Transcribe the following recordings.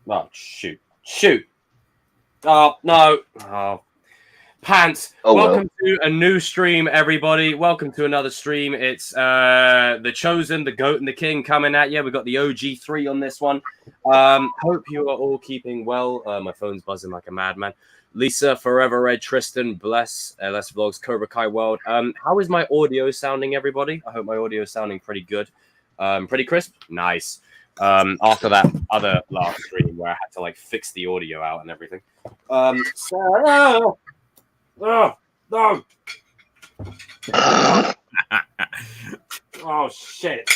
Oh, shoot. Oh, no. Oh, pants. Oh well. Welcome to a new stream, everybody. Welcome to another stream. It's the Chosen, the Goat, and the King coming at you. We've got the OG3 on this one. Hope you are all keeping well. My phone's buzzing like a madman. Lisa, Forever Red, Tristan, Bless, LS Vlogs, Cobra Kai World. How is my audio sounding, everybody? I hope my audio is sounding pretty good. Pretty crisp? Nice. After that other last stream where I had to like fix the audio out and everything. So, oh, no. Oh, shit.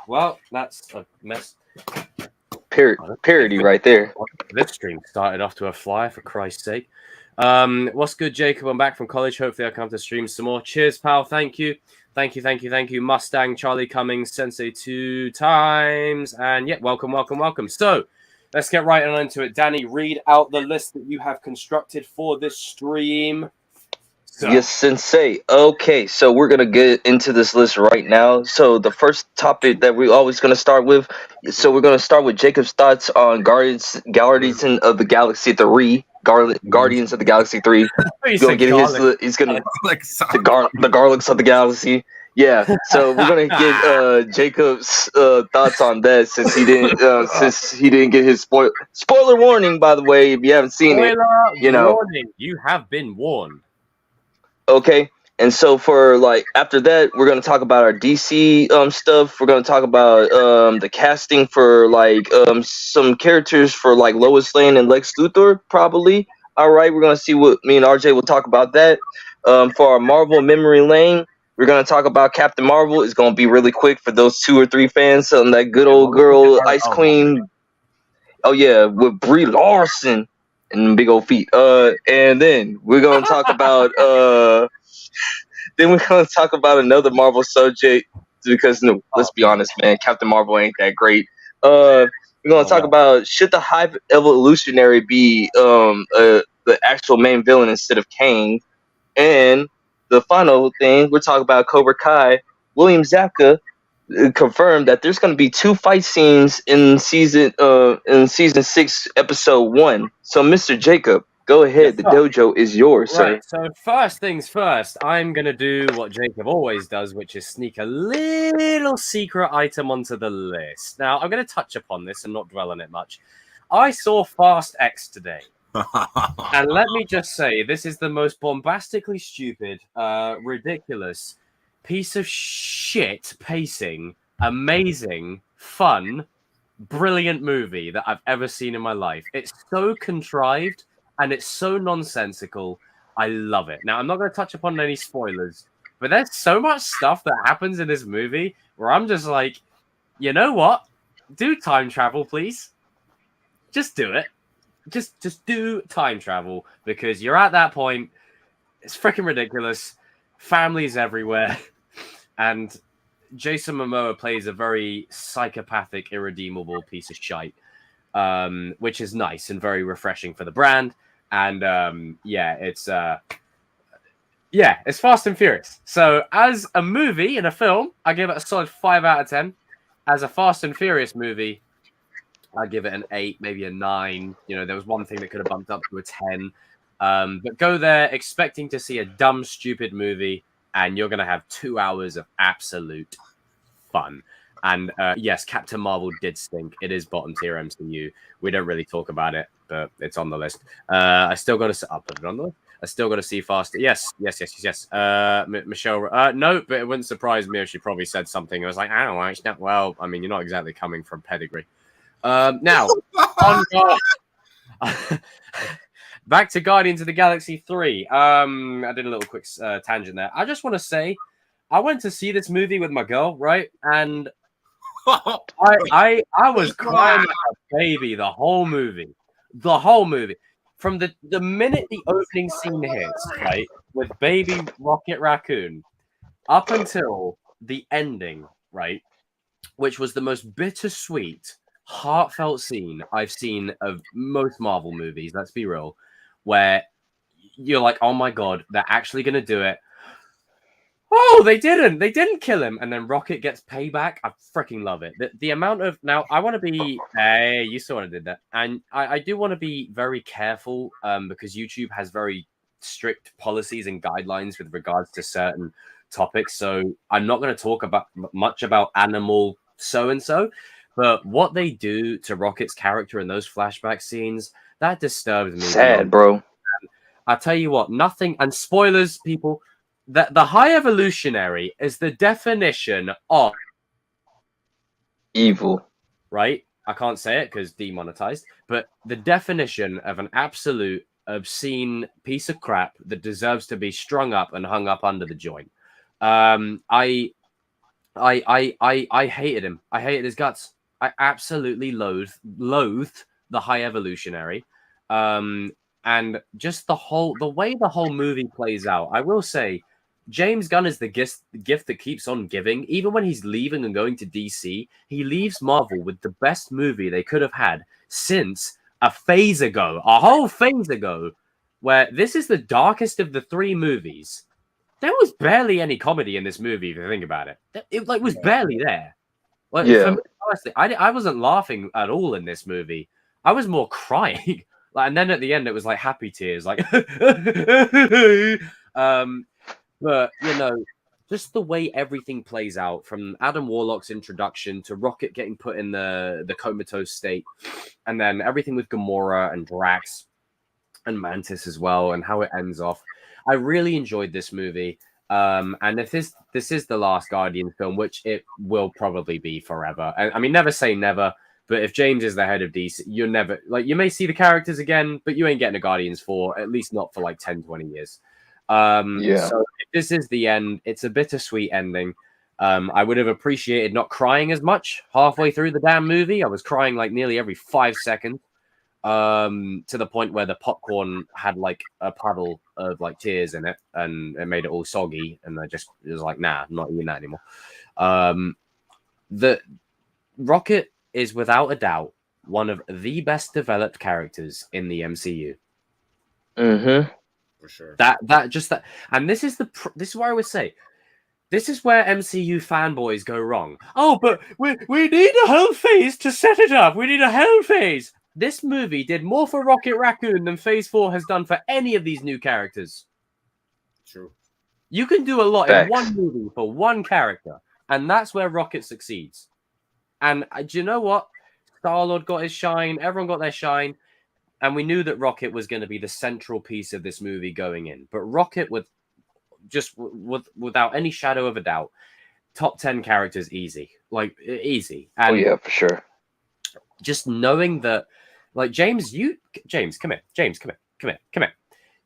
Well, that's a mess. Parody right there. This stream started off to a flyer, for Christ's sake. What's good, Jacob? I'm back from college. Hopefully, I'll come to stream some more. Cheers, pal. Thank you. Thank you. Mustang, Charlie Cummings, Sensei 2 times. And yeah, welcome. So, let's get right on into it. Danny, read out the list that you have constructed for this stream. So. Yes, Sensei. Okay, so we're going to get into this list right now. So the first topic that we're always going to start with, so we're going to start with Jacob's thoughts on Guardians of the Galaxy 3. Guardians of the Galaxy 3. He's going to get he's going to the Garlics of the Galaxy. Yeah, so we're gonna get Jacob's thoughts on that since he didn't get his spoiler warning. By the way, if you haven't seen it, warning. You have been warned. Okay, and so for after that, we're gonna talk about our DC stuff. We're gonna talk about the casting for some characters for Lois Lane and Lex Luthor probably. All right, we're gonna see what me and RJ will talk about that. For our Marvel memory lane, we're going to talk about Captain Marvel. It's going to be really quick for those 2 or 3 fans on that good old girl, Ice Queen. Oh, yeah, with Brie Larson and big old feet. And then we're going to talk about another Marvel subject because, let's be honest, man, Captain Marvel ain't that great. We're going to talk about, should the High Evolutionary be the actual main villain instead of Kang? And the final thing, we're talking about Cobra Kai. William Zabka confirmed that there's going to be 2 fight scenes in season 6, episode 1. So, Mr. Jacob, go ahead. Yes, the dojo is yours, right, sir. So first things first, I'm going to do what Jacob always does, which is sneak a little secret item onto the list. Now, I'm going to touch upon this and not dwell on it much. I saw Fast X today. And let me just say, this is the most bombastically stupid, ridiculous piece of shit pacing, amazing, fun, brilliant movie that I've ever seen in my life. It's so contrived and it's so nonsensical. I love it. Now, I'm not going to touch upon any spoilers, but there's so much stuff that happens in this movie where I'm just like, you know what? Do time travel, please. Just do it. Just do time travel because you're at that point. It's freaking ridiculous. Families everywhere. And Jason Momoa plays a very psychopathic, irredeemable piece of shite, which is nice and very refreshing for the brand. And it's Fast and Furious. So as a movie and a film, I give it a solid 5 out of 10. As a Fast and Furious movie, I give it an 8, maybe a 9. There was one thing that could have bumped up to a 10. But go there expecting to see a dumb, stupid movie, and you're going to have 2 hours of absolute fun. And yes, Captain Marvel did stink. It is bottom tier MCU. We don't really talk about it, but it's on the list. I still got to put it on the list. I still got to see Fast. Yes. Michelle, no, but it wouldn't surprise me if she probably said something. I was like, oh, actually, well, I mean, you're not exactly coming from pedigree. Now, back to Guardians of the Galaxy 3. I did a little quick tangent there. I just want to say, I went to see this movie with my girl, right? And I was crying like a baby the whole movie. From the minute the opening scene hits, right, with baby Rocket Raccoon, up until the ending, right, which was the most bittersweet, heartfelt scene I've seen of most Marvel movies, let's be real, where you're like, oh my god, they're actually going to do it. Oh, they didn't kill him, and then Rocket gets payback. I freaking love it. The amount of now, I want to be. Hey, you saw what I did that, and I do want to be very careful, because YouTube has very strict policies and guidelines with regards to certain topics. So I'm not going to talk about much about animal so and so, but what they do to Rocket's character in those flashback scenes that disturbs me. Sad, bro. I tell you what, nothing. And spoilers, people. That the High Evolutionary is the definition of evil, right? I can't say it because demonetized, but the definition of an absolute obscene piece of crap that deserves to be strung up and hung up under the joint. I hated him. I hated his guts. I absolutely loathed the High Evolutionary. And just the way the whole movie plays out. I will say, James Gunn is the gift that keeps on giving. Even when he's leaving and going to DC, he leaves Marvel with the best movie they could have had since a whole phase ago, where this is the darkest of the three movies. There was barely any comedy in this movie, if you think about it. It was barely there. Like, yeah. For me, honestly, I wasn't laughing at all in this movie. I was more crying. Like, and then at the end, it was like happy tears, like, but just the way everything plays out, from Adam Warlock's introduction to Rocket getting put in the comatose state, and then everything with Gamora and Drax and Mantis as well, and how it ends off. I really enjoyed this movie. And if this is the last Guardian film, which it will probably be forever. I mean, never say never. But if James is the head of DC, you're never, like, you may see the characters again, but you ain't getting a Guardians 4, at least not for like 10, 20 years. So if this is the end, it's a bittersweet ending. I would have appreciated not crying as much halfway through the damn movie. I was crying like nearly every 5 seconds, to the point where the popcorn had like a puddle of like tears in it, and it made it all soggy. And it was like, nah, I'm not eating that anymore. The Rocket is without a doubt one of the best developed characters in the MCU. Mm-hmm. For sure. And this is where I would say, this is where MCU fanboys go wrong. Oh, but we need a whole phase to set it up. We need a whole phase. This movie did more for Rocket Raccoon than Phase 4 has done for any of these new characters. True. You can do a lot Facts. in one movie for one character, and that's where Rocket succeeds. And do you know what? Star-Lord got his shine. Everyone got their shine. And we knew that Rocket was going to be the central piece of this movie going in. But Rocket, without any shadow of a doubt, top 10 characters easy. Like, easy. And yeah, for sure. Just knowing that, like, James, come here. James, come here.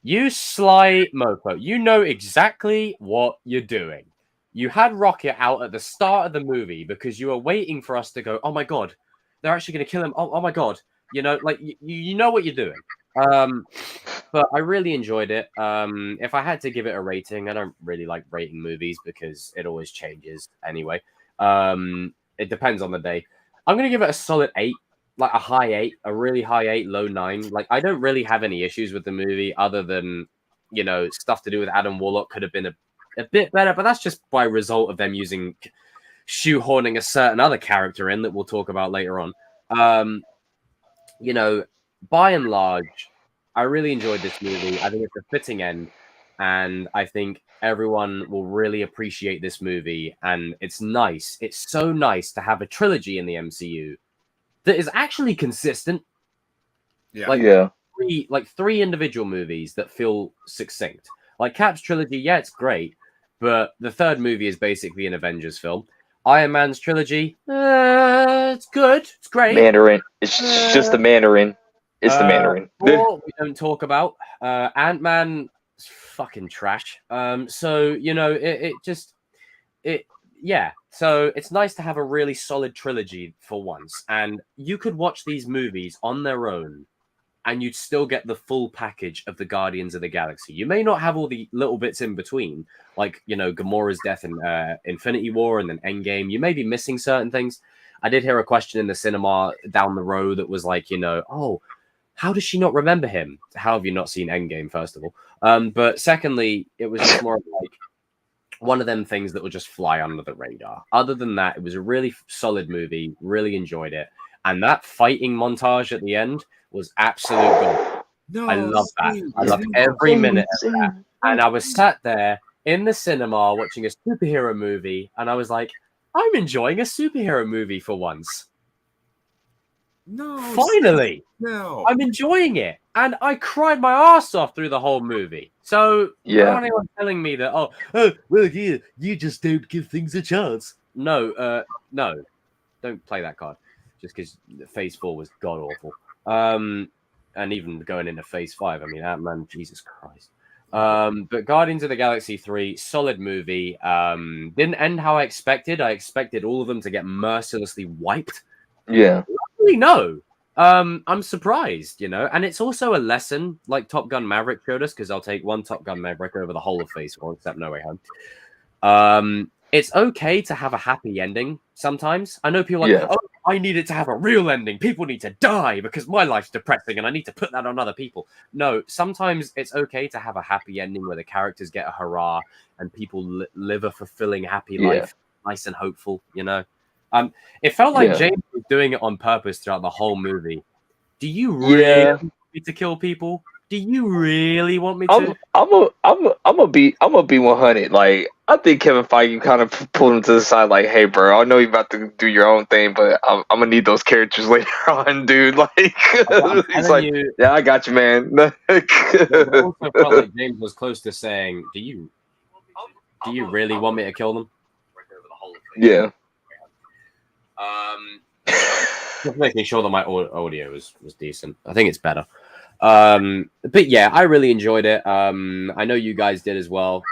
You sly mofo. You know exactly what you're doing. You had Rocket out at the start of the movie because you were waiting for us to go, oh my God, they're actually going to kill him. Oh my God. Like, you know what you're doing. But I really enjoyed it. If I had to give it a rating, I don't really like rating movies because it always changes anyway. It depends on the day. I'm going to give it a solid 8, like a high 8, a really high 8, low 9. Like, I don't really have any issues with the movie other than, stuff to do with Adam Warlock could have been a bit better, but that's just by result of them shoehorning a certain other character in that we'll talk about later on. By and large, I really enjoyed this movie. I think it's a fitting end, and I think everyone will really appreciate this movie. And it's nice. It's so nice to have a trilogy in the MCU that is actually consistent. Yeah. Three individual movies that feel succinct. Like Cap's trilogy, yeah, it's great, but the third movie is basically an Avengers film. Iron Man's trilogy, it's good, it's great. Mandarin, it's just the Mandarin. It's the Mandarin. Thor, we don't talk about. Ant-Man is fucking trash. So So it's nice to have a really solid trilogy for once, and you could watch these movies on their own and you'd still get the full package of the Guardians of the Galaxy. You may not have all the little bits in between, like, Gamora's death in Infinity War and then Endgame. You may be missing certain things. I did hear a question in the cinema down the road that was like, oh, how does she not remember him? How have you not seen Endgame, first of all? But secondly, it was just more like, one of them things that will just fly under the radar. Other than that, it was a really solid movie. Really enjoyed it. And that fighting montage at the end was absolute gold. No, I love that. I loved every minute of that. And I was sat there in the cinema watching a superhero movie, and I was like, I'm enjoying a superhero movie for once. No, Finally, no, I'm enjoying it. And I cried my ass off through the whole movie. So, anyone telling me that, well, you just don't give things a chance. No, no. Don't play that card. Just because Phase 4 was god-awful. And even going into Phase 5, I mean, Ant-Man, Jesus Christ. But Guardians of the Galaxy 3, solid movie. Didn't end how I expected. I expected all of them to get mercilessly wiped. Yeah. Actually, no. I'm surprised, and it's also a lesson, like Top Gun Maverick showed us, because I'll take one Top Gun Maverick over the whole of Phase 4, except No Way Home. It's okay to have a happy ending sometimes. I know people are like, I need it to have a real ending. People need to die because my life's depressing and I need to put that on other people. No, sometimes it's okay to have a happy ending where the characters get a hurrah and people live a fulfilling, happy life, nice and hopeful, It felt like James was doing it on purpose throughout the whole movie. Do you really want me to kill people? Do you really want me to? I'm gonna be 100. Like, I think Kevin Feige kind of pulled him to the side, like, "Hey, bro, I know you're about to do your own thing, but I'm gonna need those characters later on, dude." Like, he's like, "Yeah, I got you, man." I also felt like James was close to saying, "Do you really want me to kill them?" Yeah. Just making sure that my audio was decent. I think it's better. But yeah, I really enjoyed it. I know you guys did as well.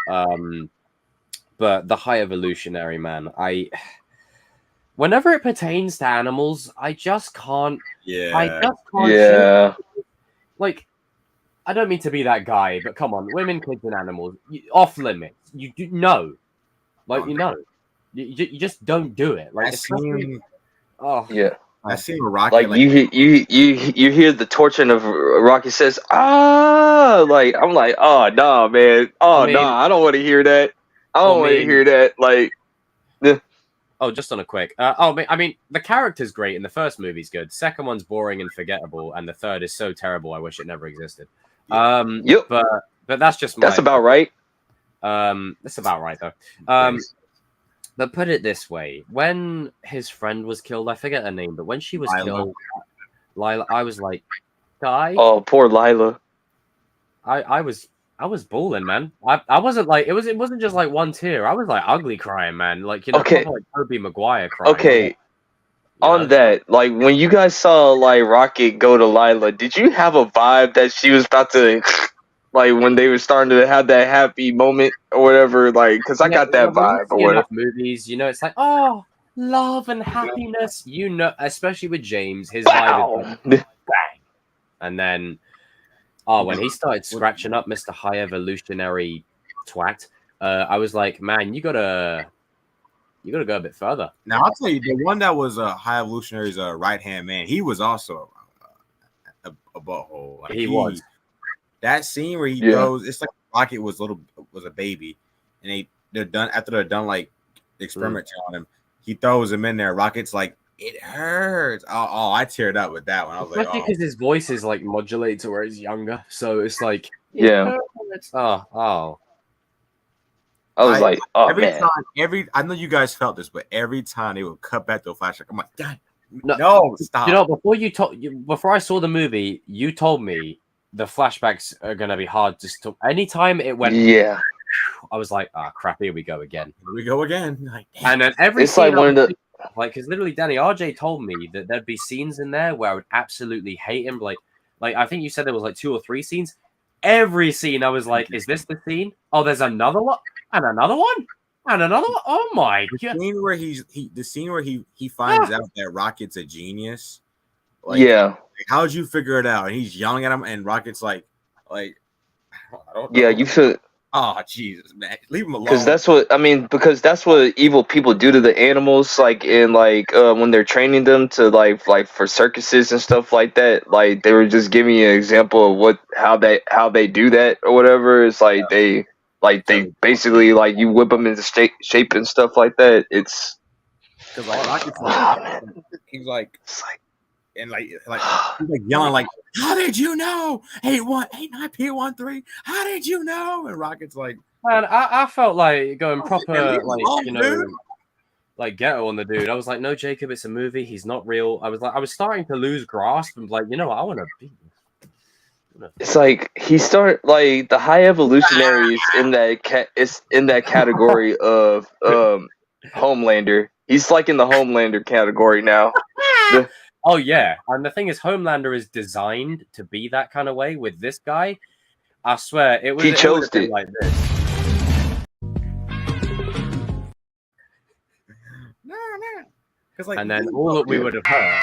But the High Evolutionary, man, whenever it pertains to animals, I just can't. Yeah. I just can't. Like, I don't mean to be that guy, but come on, women, kids, and animals, off limits. You do know, like you just don't do it. Like, I seen Rocket. Like, you hear the torturing of Rocky says, like, I'm like, oh no, man, I don't want to hear that. I don't want to hear that. Like, just on a quick. I mean, the character's great, and the first movie's good. Second one's boring and forgettable, and the third is so terrible. I wish it never existed. But that's just that's about right. That's about right though. But put it this way: when his friend was killed, I forget her name, but when she was killed, Lila, I was like, "Die!" Oh, poor Lila. I was bawling, man. I wasn't like it wasn't just like one tear. I was like ugly crying, man. Like, okay. like Tobey Maguire crying. Okay. On that, like, when you guys saw like Rocket go to Lila, did you have a vibe that she was about to, like, when they were starting to have that happy moment or whatever? Like, because I got that vibe or whatever. Movies, it's like, oh, love and happiness. Especially with James, his vibe is like, bang, and then. Oh, when he started scratching up Mr. High Evolutionary twat, I was like, man, you gotta go a bit further. Now, I'll tell you, the one that was High Evolutionary's right-hand man, he was also a butthole. Like, he was. That scene where he throws, it's like Rocket was a baby, and they're done after they're done like experimenting on him. He throws him in there. Rocket's like, it hurts. Oh, I teared up with that one. I was like, because his voice is like modulated to where he's younger, so it's like, I was like, oh, every man. time, I know you guys felt this, but every time they would cut back to a flashback, I'm like, God, no, stop. Before I saw the movie, you told me the flashbacks are gonna be hard. Anytime it went, I was like, crap, here we go again. Here we go again. Like, and then it's like one of the. Like, because literally, Danny, RJ told me that there'd be scenes in there where I would absolutely hate him. Like I think you said there was like 2 or 3 scenes. Every scene, I was like, "Is this the scene? Oh, there's another one, and another one, and another one. Oh my god!" The scene where he finds out that Rocket's a genius. Like, how'd you figure it out? And he's yelling at him, and Rocket's like, I don't know. Yeah, you should. Oh, Jesus, man. Leave him alone. Because that's what evil people do to the animals, like, in, like, when they're training them to, like for circuses and stuff like that. Like, they were just giving you an example of how they do that or whatever. It's like they Like they basically like you whip them into shape and stuff like that. It's because like Rocket's like he's like and like he's like yelling like, "How did you know? 89P13. How did you know?" And Rocket's like, man, I felt like going proper dude. like ghetto on the dude. I was like, no, Jacob, it's a movie. He's not real. I was starting to lose grasp and like, you know what? I want to be. It's like he started like the high evolutionaries in that is in that category of Homelander. He's like in the Homelander category now. Oh yeah, and the thing is, Homelander is designed to be that kind of way. With this guy, I swear it was. He chose it like this. Like, and then all that we would have heard.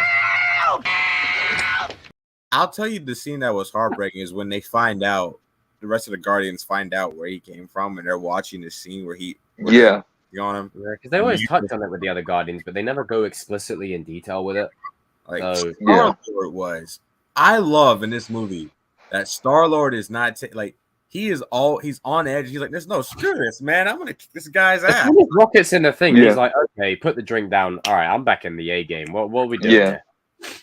I'll tell you the scene that was heartbreaking is when they find out, the rest of the Guardians find out where he came from, and they're watching the scene where he on him. Yeah, because they always touch on it with the other Guardians, but they never go explicitly in detail with it. Like, Star-Lord was. I love in this movie that Star-Lord is not like he's on edge. He's like, there's no screw this, man. I'm gonna kick this guy's ass. Rocket's in the thing. He's like, okay, put the drink down. All right, I'm back in the A game. What are we doing? Yeah.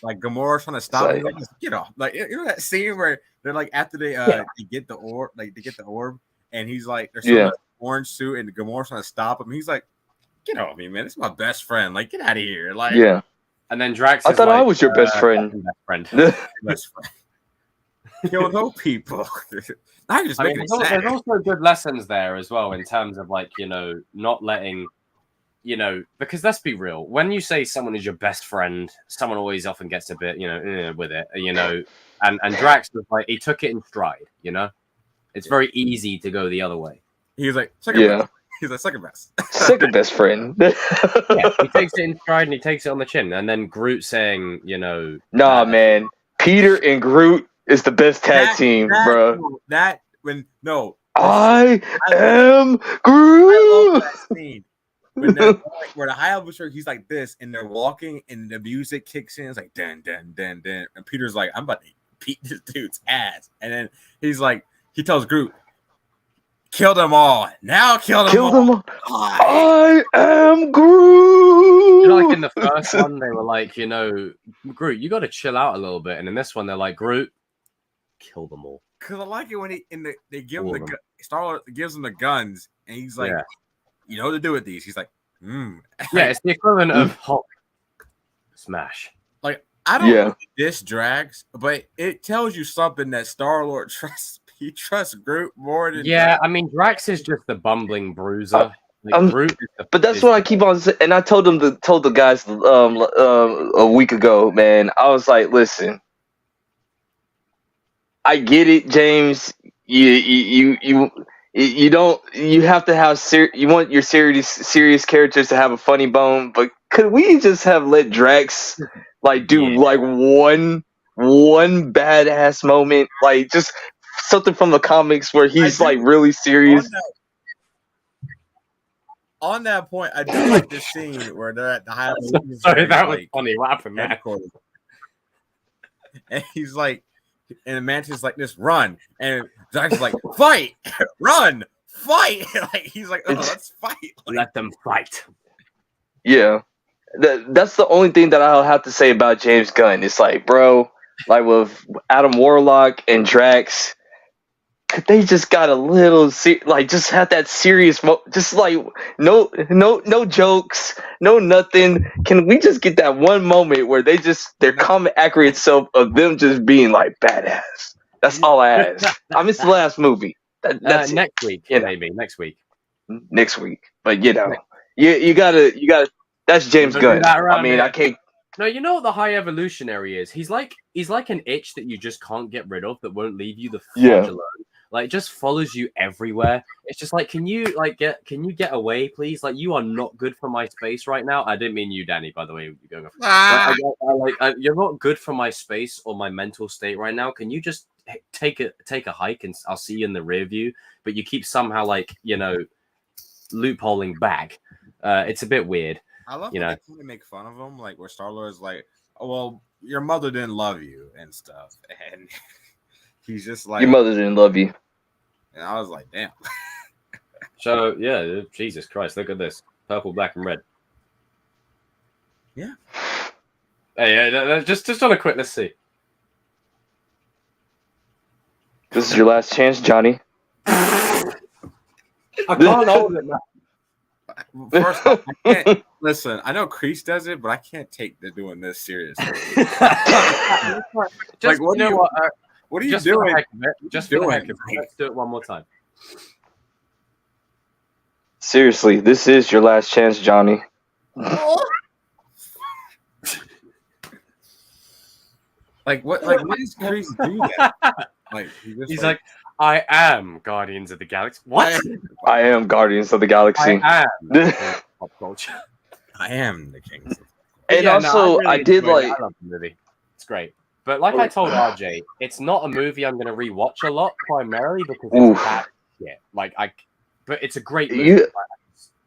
Like Gamora's trying to stop him. Like, get off. Like, you know that scene where they're like after they get the orb, and he's like, there's some orange suit, and Gamora's trying to stop him. He's like, get off me, man. This is my best friend. Like, get out of here. Like, and then Drax. I thought I was your best friend. Best friend. Kill no people. There's also good lessons there as well in terms of like, you know, not letting, you know, because let's be real, when you say someone is your best friend, someone always often gets a bit, you know, with it, you know, and Drax was like, he took it in stride, you know, it's very easy to go the other way. He was like, best. He's like, second best. Second best friend. He takes it in stride and he takes it on the chin. And then Groot saying, you know, nah, man, Peter and Groot is the best tag team, bro. I am Groot. I love that scene. Where the high evolutionary, he's like this, and they're walking, and the music kicks in. It's like dun dun dun dun, and Peter's like, "I'm about to beat this dude's ass." And then he's like, he tells Groot, "Kill them all now! Kill them all! I am Groot." You know, like in the first one, they were like, you know, Groot, you got to chill out a little bit, and in this one, they're like, Groot, kill them all. Because I like it when they give him Star-Lord gives him the guns, and he's like, you know what to do with these. He's like, Yeah, it's the equivalent of Hulk smash. Like, I don't know if this drags, but it tells you something that Star-Lord trusts. He trusts Groot more than I mean, Drax is just the bumbling bruiser. Groot but that's what I keep on saying. And I told the guys a week ago, man. I was like, listen, I get it, James. You have to have you want your serious characters to have a funny bone, but could we just have let Drax like do like one badass moment, like just something from the comics where he's like really serious? On that point, I do like this scene where they're at the high. Sorry, that was funny. What happened, man? And he's like, and Mantis like, "This run," and Drax is like, "Fight, run, fight!" Like he's like, "Oh, let's fight. Like, let them fight." Yeah, that's the only thing that I'll have to say about James Gunn. It's like, bro, like with Adam Warlock and Drax, could they just got a little like just have that serious, just like no jokes, no nothing. Can we just get that one moment where their comic accurate self of them just being like badass? That's all I ask. I missed the last movie. That's next week, maybe next week. Next week, but you know, you gotta. That's James Gunn. I mean, I can't. No, you know what the high evolutionary is? He's like an itch that you just can't get rid of, that won't leave you the fuck alone. Like, just follows you everywhere. It's just like, can you get away, please? Like, you are not good for my space right now. I didn't mean you, Danny, by the way. You're going off. You're not good for my space or my mental state right now. Can you just take a hike and I'll see you in the rear view? But you keep somehow like, you know, loopholing back. It's a bit weird. I love when they make fun of him, like where Star-Lord's like, "Oh, well, your mother didn't love you" and stuff, and he's just like, "Your mother didn't love you." And I was like, damn. So yeah, Jesus Christ, look at this. Purple, black, and red. Yeah. Hey, just on a quick, let's see. This is your last chance, Johnny. I can't hold it now. First off, I can't listen. I know Kreese does it, but I can't take the doing this seriously. Just, what you know what? What are you just doing? For the heck of it, just for the heck of it, let's do it one more time. Seriously, this is your last chance, Johnny. What does Kreese do that? He's like, I am Guardians of the Galaxy. What? I am Guardians of the Galaxy. I am pop culture. I am the king. And yeah, also, I did like. I love the movie. It's great. But like I told RJ, it's not a movie I'm going to rewatch a lot, primarily because it's bad shit. But it's a great movie.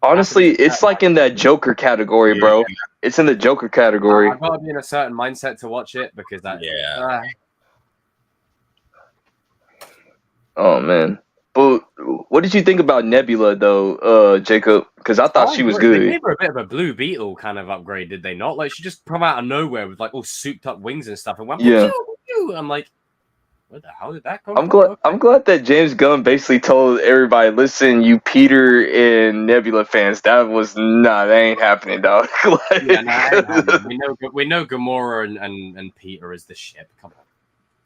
Honestly, it's like in that Joker category, bro. It's in the Joker category. I've got to be in a certain mindset to watch it because that. Yeah. Oh man, but what did you think about Nebula though, Jacob? Because I thought she was good. They gave her a bit of a Blue Beetle kind of upgrade, did they not? Like she just come out of nowhere with like all souped up wings and stuff, and went, yeah. I'm like, where the hell did that come from? Okay. I'm glad that James Gunn basically told everybody, listen, you Peter and Nebula fans, that ain't happening, dog. Ain't happening. We know Gamora and Peter is the ship. Come on.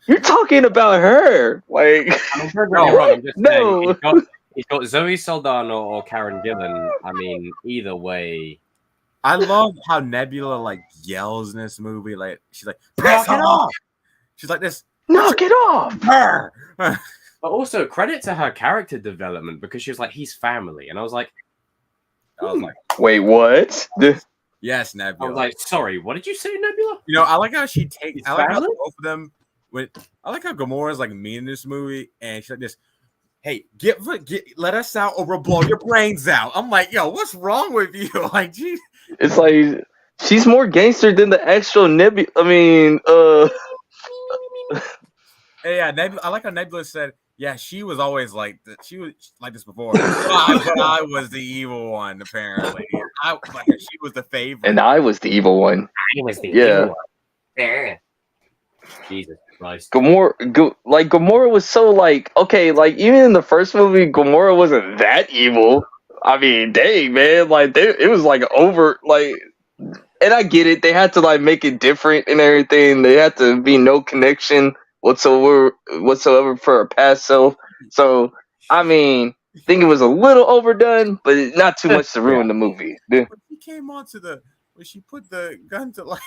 You're talking about her, like. I'm wrong. I'm just saying he's got Zoe Saldana or Karen Gillan. I mean, either way. I love how Nebula yells in this movie. Like she's like, knock it off. She's like this. Knock it off. But also credit to her character development because she was like, he's family, and I was like, wait, what? Yes, Nebula. I was like, sorry, what did you say, Nebula? You know, I like how she takes. I like family? how both of them. I like how Gamora's mean in this movie, and she's like this. Hey, let us out, or we'll blow your brains out. I'm like, yo, what's wrong with you? Like, geez. It's like she's more gangster than the actual Nebula. I mean, Yeah, Nebula. I like how Nebula said, yeah, she was always like she was like this before, but I was the evil one. Apparently, she was the favorite, and I was the evil one. I was the evil one. Yeah. Jesus Christ. Gamora was so okay, even in the first movie, Gamora wasn't that evil. I mean, dang, man, it was over, and I get it. They had to make it different and everything. They had to be no connection whatsoever for her past self. So, I mean, I think it was a little overdone, but not too much to ruin the movie. When she came onto when she put the gun to what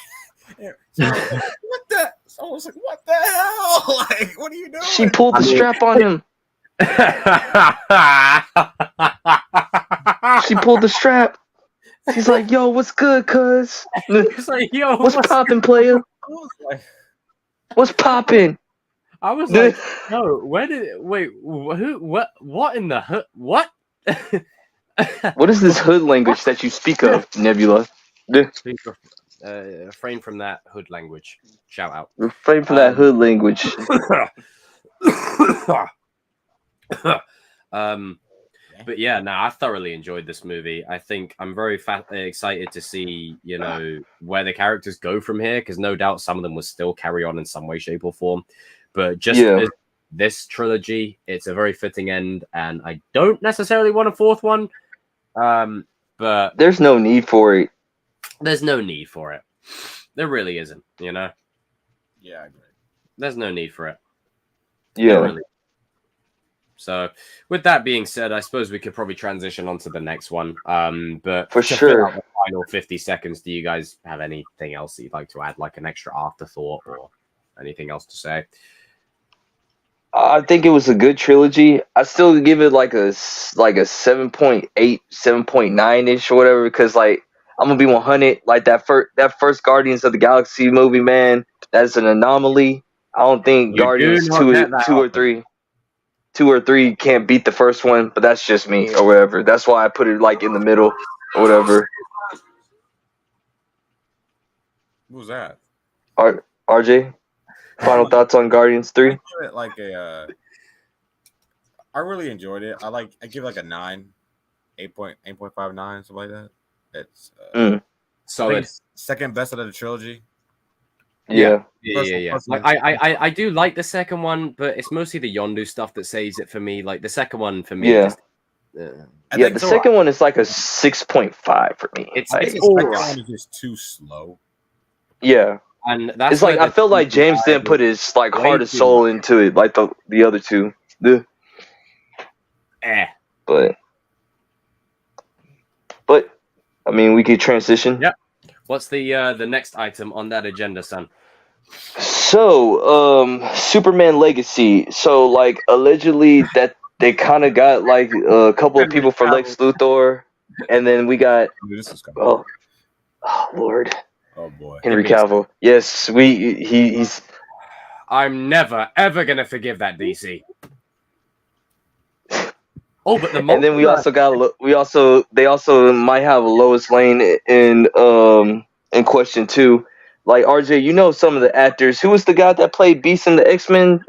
the? So I was like, what the hell? What are you doing? She pulled the strap on him. She pulled the strap. She's like, yo, what's good, cuz? It's like, yo, what's poppin', player? What's poppin'? I was like, no, what in the hood? What? What is this hood language that you speak of, Nebula? Refrain from that hood language. Shout out. Refrain from that hood language. But yeah, no, I thoroughly enjoyed this movie. I think I'm very excited to see, where the characters go from here, because no doubt some of them will still carry on in some way, shape, or form. But just this trilogy, it's a very fitting end, and I don't necessarily want a fourth one. But there's no need for it. There's no need for it. There really isn't, Yeah, I agree. There's no need for it. Yeah. Really. So, with that being said, I suppose we could probably transition on to the next one. But for sure, the final 50 seconds, do you guys have anything else that you'd like to add, like an extra afterthought or anything else to say? I think it was a good trilogy. I still give it a 7.8, 7.9-ish or whatever, because I'm gonna be 100. That first Guardians of the Galaxy movie, man, that's an anomaly. I don't think Guardians 2 or 3 can't beat the first one, but that's just me or whatever. That's why I put it in the middle or whatever. What was that? RJ, final thoughts on Guardians 3? I really enjoyed it. I give it a 9. 8.59, something like that. It's so it's second best out of the trilogy. Yeah. Like I do like the second one, but it's mostly the Yondu stuff that saves it for me. Like the second one for me, just, the second one is like a 6.5 for me. It's like, the second one is just too slow. Yeah. And that's it's like I feel like James didn't put his like heart and soul into it like the other two. But I mean, we could transition. Yep. What's the next item on that agenda, son? So, Superman Legacy. So, like, allegedly that they kind of got like a couple of people for Lex Luthor, and then we got oh Lord. Oh boy, Henry Cavill. Yes, he's. I'm never ever gonna forgive that DC. Oh, but and then we also might have a Lois Lane in question too. Like RJ, you know some of the actors. Who was the guy that played Beast in the X-Men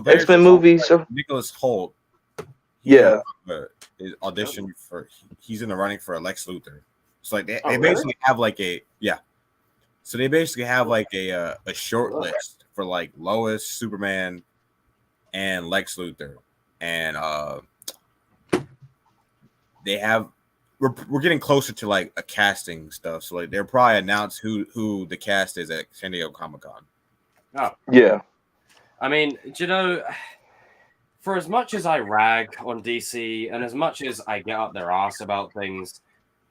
X-Men movie? So Nicholas Hoult. Yeah. Is auditioned for. He's in the running for Lex Luthor. So like they basically have like a So they basically have like a short list for like Lois, Superman, and Lex Luthor, and they have. We're getting closer to like a casting stuff, so like they'll probably announce who the cast is at San Diego Comic-Con. Oh yeah, I mean, you know, for as much as I rag on DC and as much as I get up their ass about things,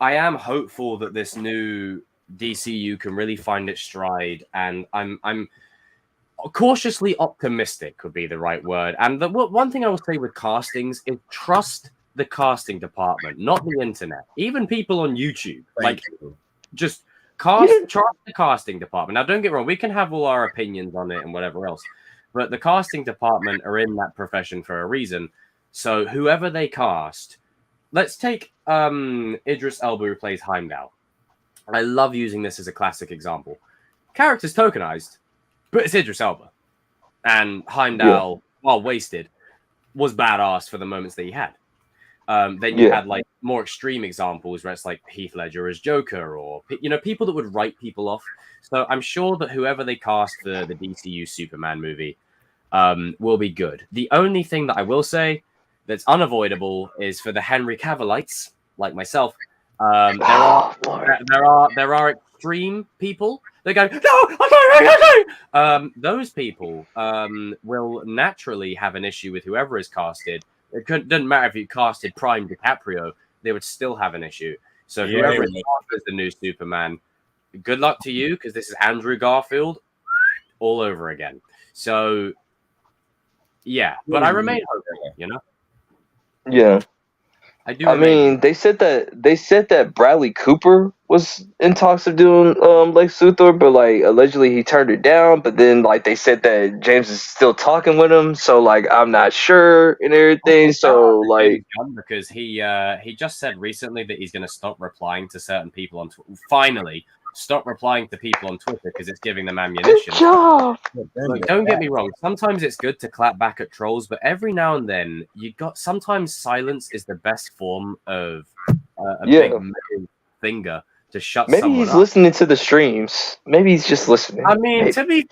I am hopeful that this new DCU can really find its stride, and I'm cautiously optimistic would be the right word. And one thing I will say with castings is trust the casting department, not the internet. Even people on YouTube, just trust the casting department. Now, don't get me wrong, we can have all our opinions on it and whatever else, but the casting department are in that profession for a reason. So whoever they cast, let's take Idris Elba, who plays Heimdall. I love using this as a classic example. Character's tokenized, but it's Idris Elba. And Heimdall, while wasted, was badass for the moments that he had. Then you had like more extreme examples where it's like Heath Ledger as Joker, or people that would write people off. So I'm sure that whoever they cast for the DCU Superman movie will be good. The only thing that I will say that's unavoidable is for the Henry Cavillites like myself. There are extreme people that go, no. Those people will naturally have an issue with whoever is casted. It doesn't matter if you casted Prime DiCaprio, they would still have an issue. So whoever is cast as the new Superman, good luck to you, because this is Andrew Garfield all over again. So yeah, but I remain hopeful, Yeah. I mean, they said that Bradley Cooper was in talks of doing Lex Luthor, but like allegedly he turned it down. But then like they said that James is still talking with him, so like I'm not sure and everything. So like because he just said recently that he's going to stop replying to certain people on Twitter. Finally, stop replying to people on Twitter because it's giving them ammunition. Good job. Look, don't get me wrong. Sometimes it's good to clap back at trolls, but every now and then sometimes silence is the best form of a big middle finger to shut Maybe someone he's up. listening to the streams. Maybe he's just listening. I mean, to be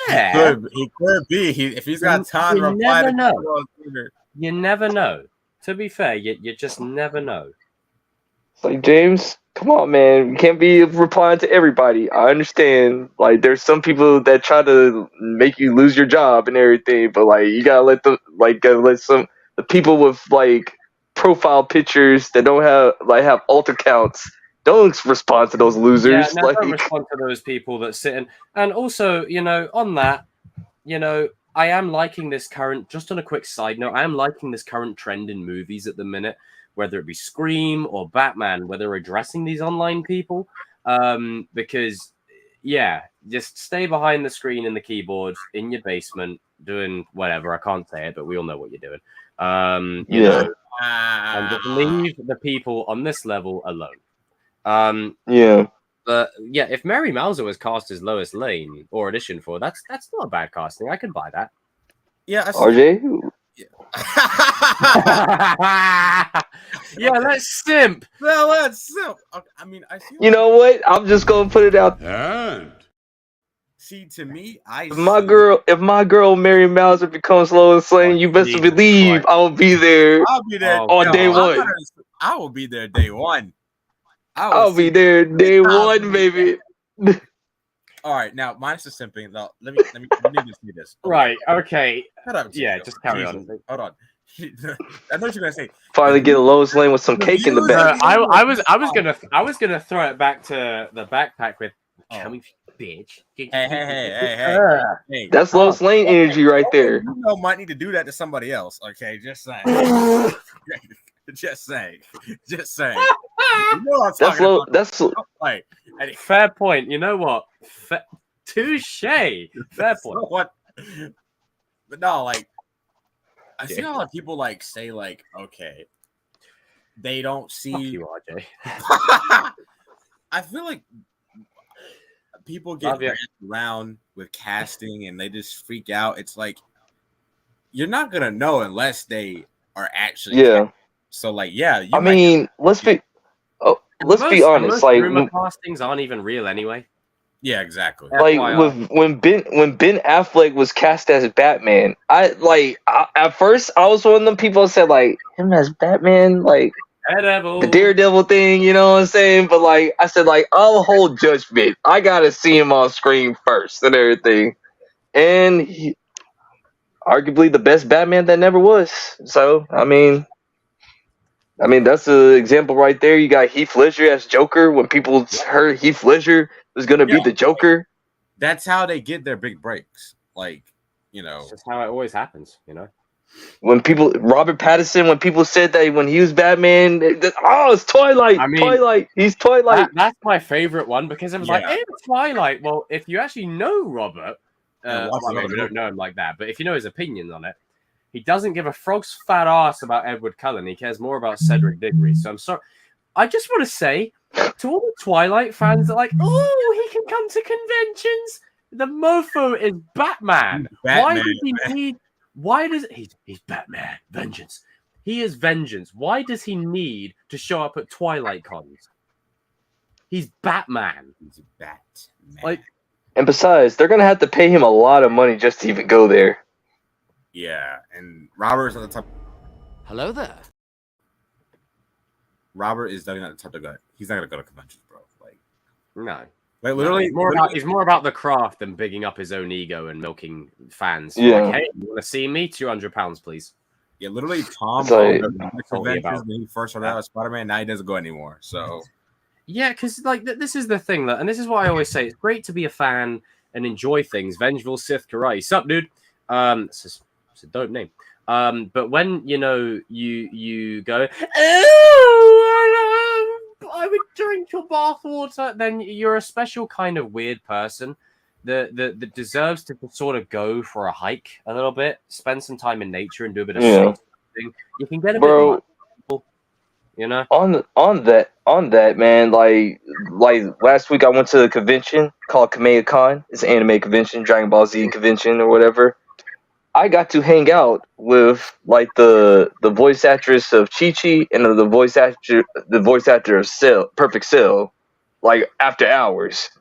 fair, he could be. If he's got time to reply to people on Twitter. You never know. To be fair, you just never know. It's like, James, come on, man. You can't be replying to everybody. I understand. Like, there's some people that try to make you lose your job and everything, but like, you gotta let the people with like profile pictures that don't have alt accounts. Don't respond to those losers. Yeah, don't respond to those people that sit in. And also, on that, I am liking this current. Just on a quick side note, I am liking this current trend in movies at the minute, whether it be Scream or Batman, where they're addressing these online people. Because, just stay behind the screen and the keyboard in your basement doing whatever. I can't say it, but we all know what you're doing. And just leave the people on this level alone. But yeah, if Mary Mauser was cast as Lois Lane or auditioned for, that's not a bad casting. I could buy that. Yeah, RJ, Yeah, let's simp. Well, let's simp. I mean, I see. You know what? I'm just gonna put it out. And See, to me, If my girl Mary Mouser becomes Lois Lane, you best Jesus believe Christ. I'll be there. I'll be there on day one. I will be there day one. I'll be there day one, baby. All right, now minus the simping. Now, let me just do this. Right. Okay. Shut up, Yeah. Jacob. Just carry Jesus. on. Hold on. I know what you're gonna say. Finally get a Lois Lane with some cake in the back. I was gonna throw it back to the backpack with coming bitch. Hey. That's Lois Lane energy right there. You know, might need to do that to somebody else. Okay, just saying. Just saying. You know what I'm talking about. That's Like, fair point. You know what? Touche. Fair point. What? But no, like, I see a lot of people like say like, okay, they don't see. Fuck you, RJ. I feel like people get around with casting and they just freak out. It's like you're not gonna know unless they are actually. Yeah. So like, yeah. I mean, let's be honest. Like, rumor castings aren't even real anyway. Yeah, exactly. Like when Ben Affleck was cast as Batman, at first I was one of them people who said like him as Batman, like the Daredevil thing, you know what I'm saying? But like I said, like I'll hold judgment. I gotta see him on screen first and everything. And he, arguably the best Batman that never was. So I mean that's an example right there. You got Heath Ledger as Joker. When people heard Heath Ledger was gonna be the Joker, that's how they get their big breaks. Like, you know, that's just how it always happens. You know, when Robert Pattinson, when people said that when he was Batman, it's Twilight. I mean, Twilight. He's Twilight. That's my favorite one because it was like, hey, Twilight. Well, if you actually know Robert, we don't know him like that, but if you know his opinions on it. He doesn't give a frog's fat ass about Edward Cullen. He cares more about Cedric Diggory. So I'm sorry. I just want to say to all the Twilight fans that are like, oh, he can come to conventions. The mofo is Batman. Why does he need? Why does he's Batman? Vengeance. He is vengeance. Why does he need to show up at Twilight cons? He's Batman. He's Batman. Like, and besides, they're gonna have to pay him a lot of money just to even go there. Yeah, and Robert's at the top. hello there. Robert is definitely not the type to go. He's not gonna go to conventions, bro. Like, no. Like literally, he's more about the craft than bigging up his own ego and milking fans. Yeah. Like, hey, you want to see me? £200, please. Yeah, literally, Tom conventions when he first started out with Spider-Man. Now he doesn't go anymore. So, yeah, because like this is the thing and this is why I always say it's great to be a fan and enjoy things. Vengeful Sith Karate, sup, dude? It's a dope name. But when you go, oh, I would drink your bathwater, then you're a special kind of weird person that deserves to sort of go for a hike a little bit, spend some time in nature, and do a bit of thing. You can get a bit of people, you know. On that, man. Like last week, I went to a convention called Kamea Con. It's an anime convention, Dragon Ball Z convention, or whatever. I got to hang out with like the voice actress of Chi-Chi and the voice actor of Perfect Cell, like after hours.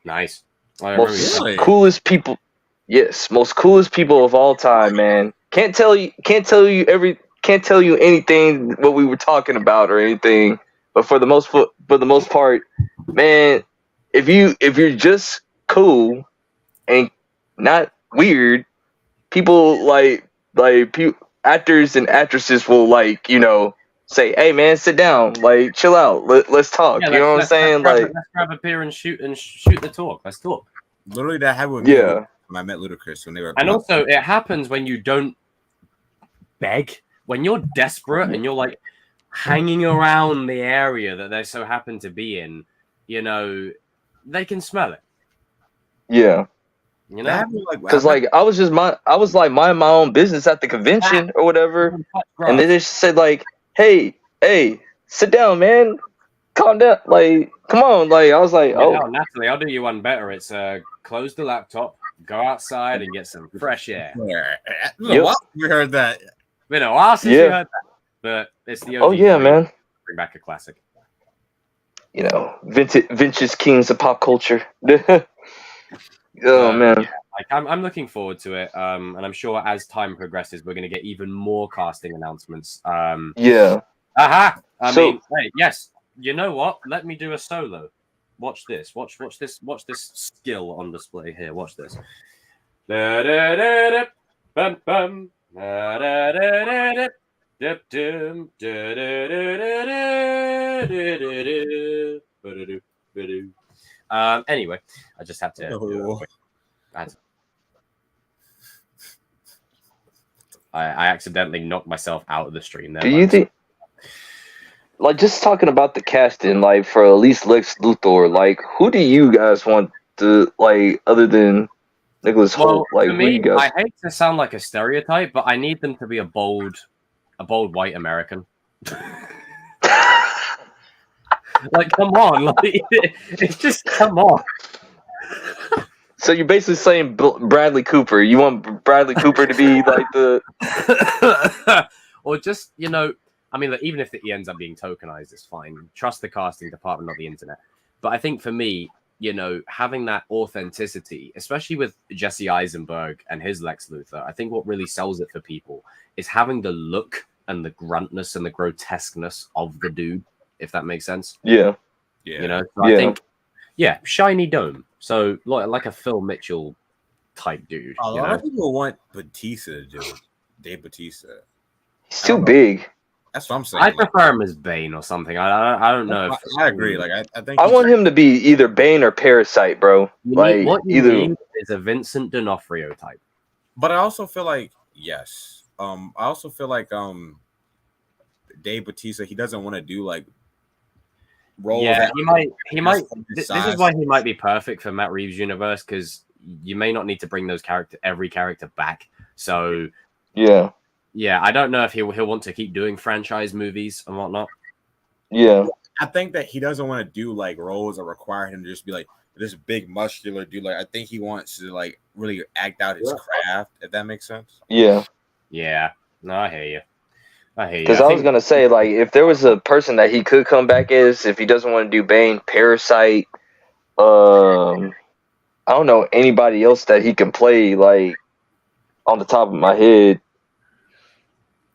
Nice. Most coolest people. Yes, most coolest people of all time, man. Can't tell you anything what we were talking about or anything, but for the most part, man, if you're just cool and not weird, people like actors and actresses will say, "Hey, man, sit down, like chill out, let's talk." Yeah, you know what I'm saying? Let's grab a beer and shoot the talk. Let's talk. Literally, that happened with me when I met Ludacris when they were. And also, it happens when you don't beg, when you're desperate and you're like hanging around the area that they so happen to be in. You know, they can smell it. Yeah. You know, because I was minding my own business at the convention or whatever, and they just said like, "Hey, sit down, man, calm down, like, come on." Like I was like, "Oh, Natalie, I'll do you one better. It's close the laptop, go outside, and get some fresh air." Yep. We heard that. Been a while since you heard that, but it's the OG. Oh yeah, man. Bring back a classic. You know, vintage kings of pop culture. Oh man. Yeah, like I'm looking forward to it. And I'm sure as time progresses, we're going to get even more casting announcements. Yeah. I mean, wait, yes. You know what? Let me do a solo. Watch this. Watch this. Watch this skill on display here. Watch this. Anyway, I just have to. I accidentally knocked myself out of the stream there. Do you think, like, just talking about the casting, like, for at least Lex Luthor, like, who do you guys want to, like, other than Nicholas Hoult? Like, for me, I hate to sound like a stereotype, but I need them to be a bold white American. Like, come on, like, it's just come on. So you're basically saying Bradley Cooper. You want Bradley Cooper to be like the, or just, you know, I mean, like, even if he ends up being tokenized, it's fine. Trust the casting department, not the internet. But I think for me, you know, having that authenticity, especially with Jesse Eisenberg and his Lex Luthor, I think what really sells it for people is having the look and the gruntness and the grotesqueness of the dude, if that makes sense. Yeah. You know, so I think, shiny dome. So like a Phil Mitchell type dude. A lot of people want Batista to do it. Dave Batista. He's too big. That's what I'm saying. I prefer him as Bane or something. I don't know. I agree. Like I think I want him to be either Bane or Parasite, bro. What you need is a Vincent D'Onofrio type. But I also feel like yes. I also feel like Dave Batista, he doesn't want to do like roles. Yeah, he might. This is why he might be perfect for Matt Reeves' universe, because you may not need to bring those every character back. So yeah, I don't know if he'll want to keep doing franchise movies and whatnot. Yeah, I think that he doesn't want to do like roles that require him to just be like this big muscular dude. Like I think he wants to like really act out his craft. If that makes sense. Yeah. No, I hear you. Because I was gonna say, like, if there was a person that he could come back as, if he doesn't want to do Bane, Parasite, I don't know anybody else that he can play, like, on the top of my head.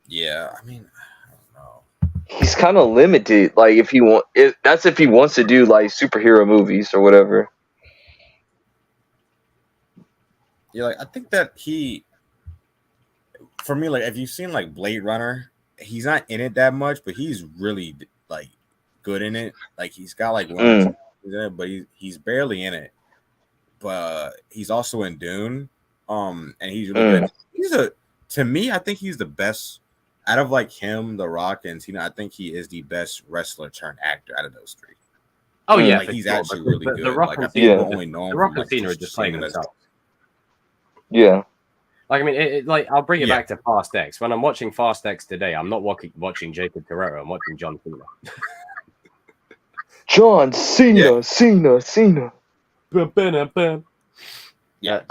Yeah, I mean, I don't know. He's kind of limited. Like, if he that's if he wants to do like superhero movies or whatever. Yeah, like I think that for me, like, if you've seen like Blade Runner, he's not in it that much, but he's really like good in it. Like he's got like one in it, but he's barely in it. But he's also in Dune. And he's really good. To me, I think he's the best out of like him, The Rock, and I think he is the best wrestler turned actor out of those three. Oh yeah, like, he's actually really good. The Rock like, and I think people only know him The Rock from, and Cena are just playing themselves. Yeah. Like, I mean, like, I'll bring it back to Fast X. When I'm watching Fast X today, I'm not watching Jacob Guerrero. I'm watching John Cena. John Cena, Cena. Yeah.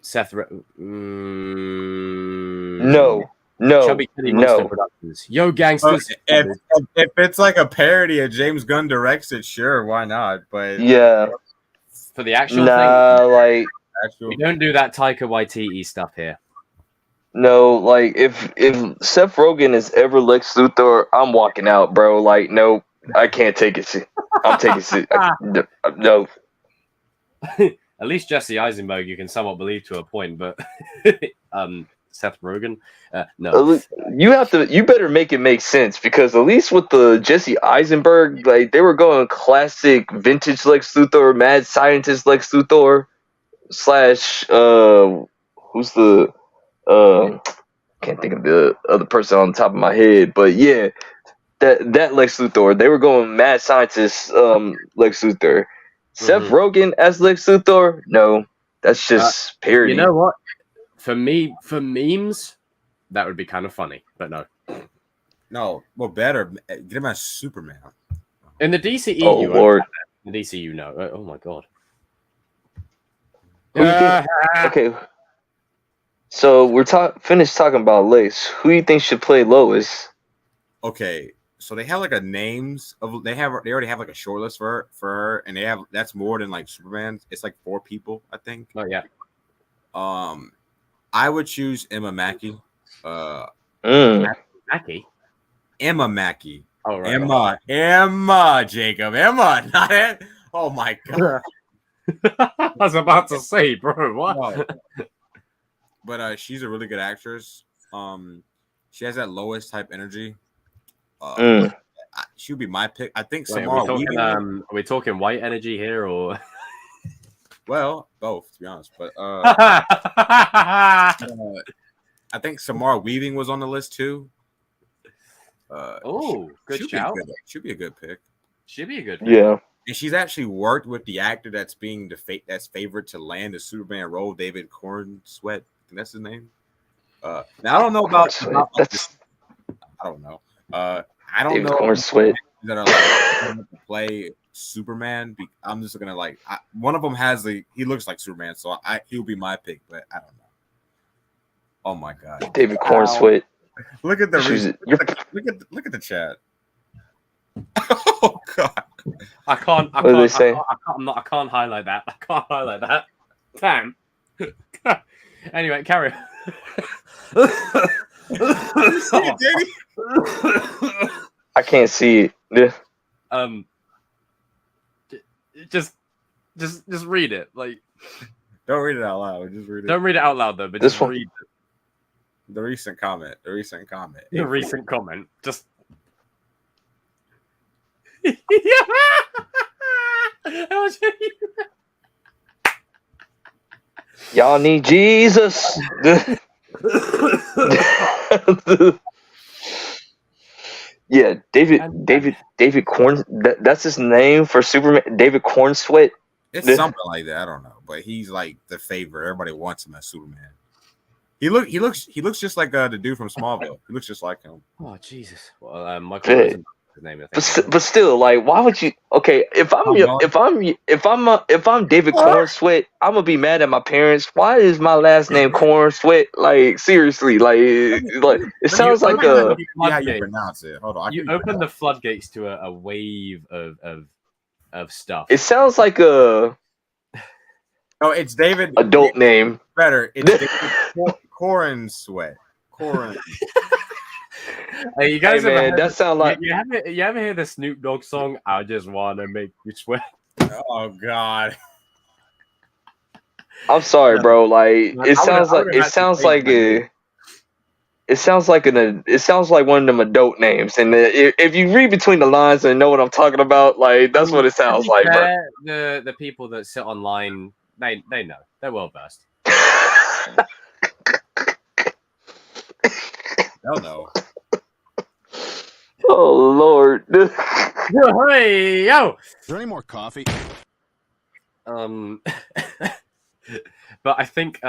Seth. No. Chubby Kitty Monster Productions. Yo, gangsters. If it's like a parody and James Gunn directs it, sure, why not? But yeah. For the actual thing, like we don't do that Taika Waititi stuff here. No, like if Seth Rogen is ever Lex Luthor, I'm walking out, bro. Like, no, I can't take it. I'm taking it. No. At least Jesse Eisenberg, you can somewhat believe to a point, but Seth Rogen, no. You better make it make sense, because at least with the Jesse Eisenberg, like, they were going classic vintage Lex Luthor, mad scientist Lex Luthor / who's the can't think of the other person on the top of my head, but yeah, that Lex Luthor, they were going mad scientist Lex Luthor. Seth Rogen as Lex Luthor, no, that's just parody. You know what? For me, for memes, that would be kind of funny, but no. No, well, better get him as Superman. In the DCU, oh Lord, the DCU, no. Oh my God. Okay. So we're finished talking about Lace. Who do you think should play Lois? Okay, so they have like a names of they already have like a short list for her, and that's more than like Superman. It's like 4 people, I think. Oh yeah. I would choose Emma Mackey. Mackey. Emma Mackey. Oh right. Emma, Jacob, Emma, not it. Oh my god. I was about to say, bro, what? No. But she's a really good actress. She has that Lois type energy. She would be my pick. I think Samara Weaving. Are we talking white energy here or? Well, both to be honest. But I think Samara Weaving was on the list too. Good shout. Should be a good pick. Should be a good pick. Yeah. And she's actually worked with the actor that's being that's favored to land the Superman role, David Cornsweet. I think that's his name. Now I don't know about that's. I don't know. I don't David know Cornsweet that are like to play Superman. I'm just gonna one of them has he looks like Superman, so he'll be my pick, but I don't know. Oh my god, David Cornsweet. Look at the look at the chat. Oh god. I can't highlight that. I can't highlight that. Damn. Anyway, carry on. I can't see it. Yeah. Just read it. Like, don't read it out loud. Just read it. Don't read it out loud though. But this just one. read the recent comment. The recent comment. Just. Y'all need Jesus. Yeah, David Corn. That's his name for Superman. David Cornsweet. It's something like that. I don't know, but he's like the favorite. Everybody wants him as Superman. He looks just like the dude from Smallville. He looks just like him. Oh Jesus! Well, Michael. His name, I think. But still, like, why would you? Okay, if I'm David Cornsweet, I'm gonna be mad at my parents. Why is my last name Cornsweet? Like, seriously, like it sounds like a. How you pronounce it? Hold on. You open the floodgates to a wave of stuff. It sounds like a. Oh, it's David. Adult name. Better. It's David Cornsweet. Hey, you guys that sound like you ever hear the Snoop Dogg song? I just want to make you sweat. Oh God! I'm sorry, bro. Like it sounds like one of them adult names. And if you read between the lines and know what I'm talking about, like that's what it sounds like, bro. The people that sit online, they know. They're well versed. Hell no. Oh Lord. Hey yo. Is there any more coffee? But I think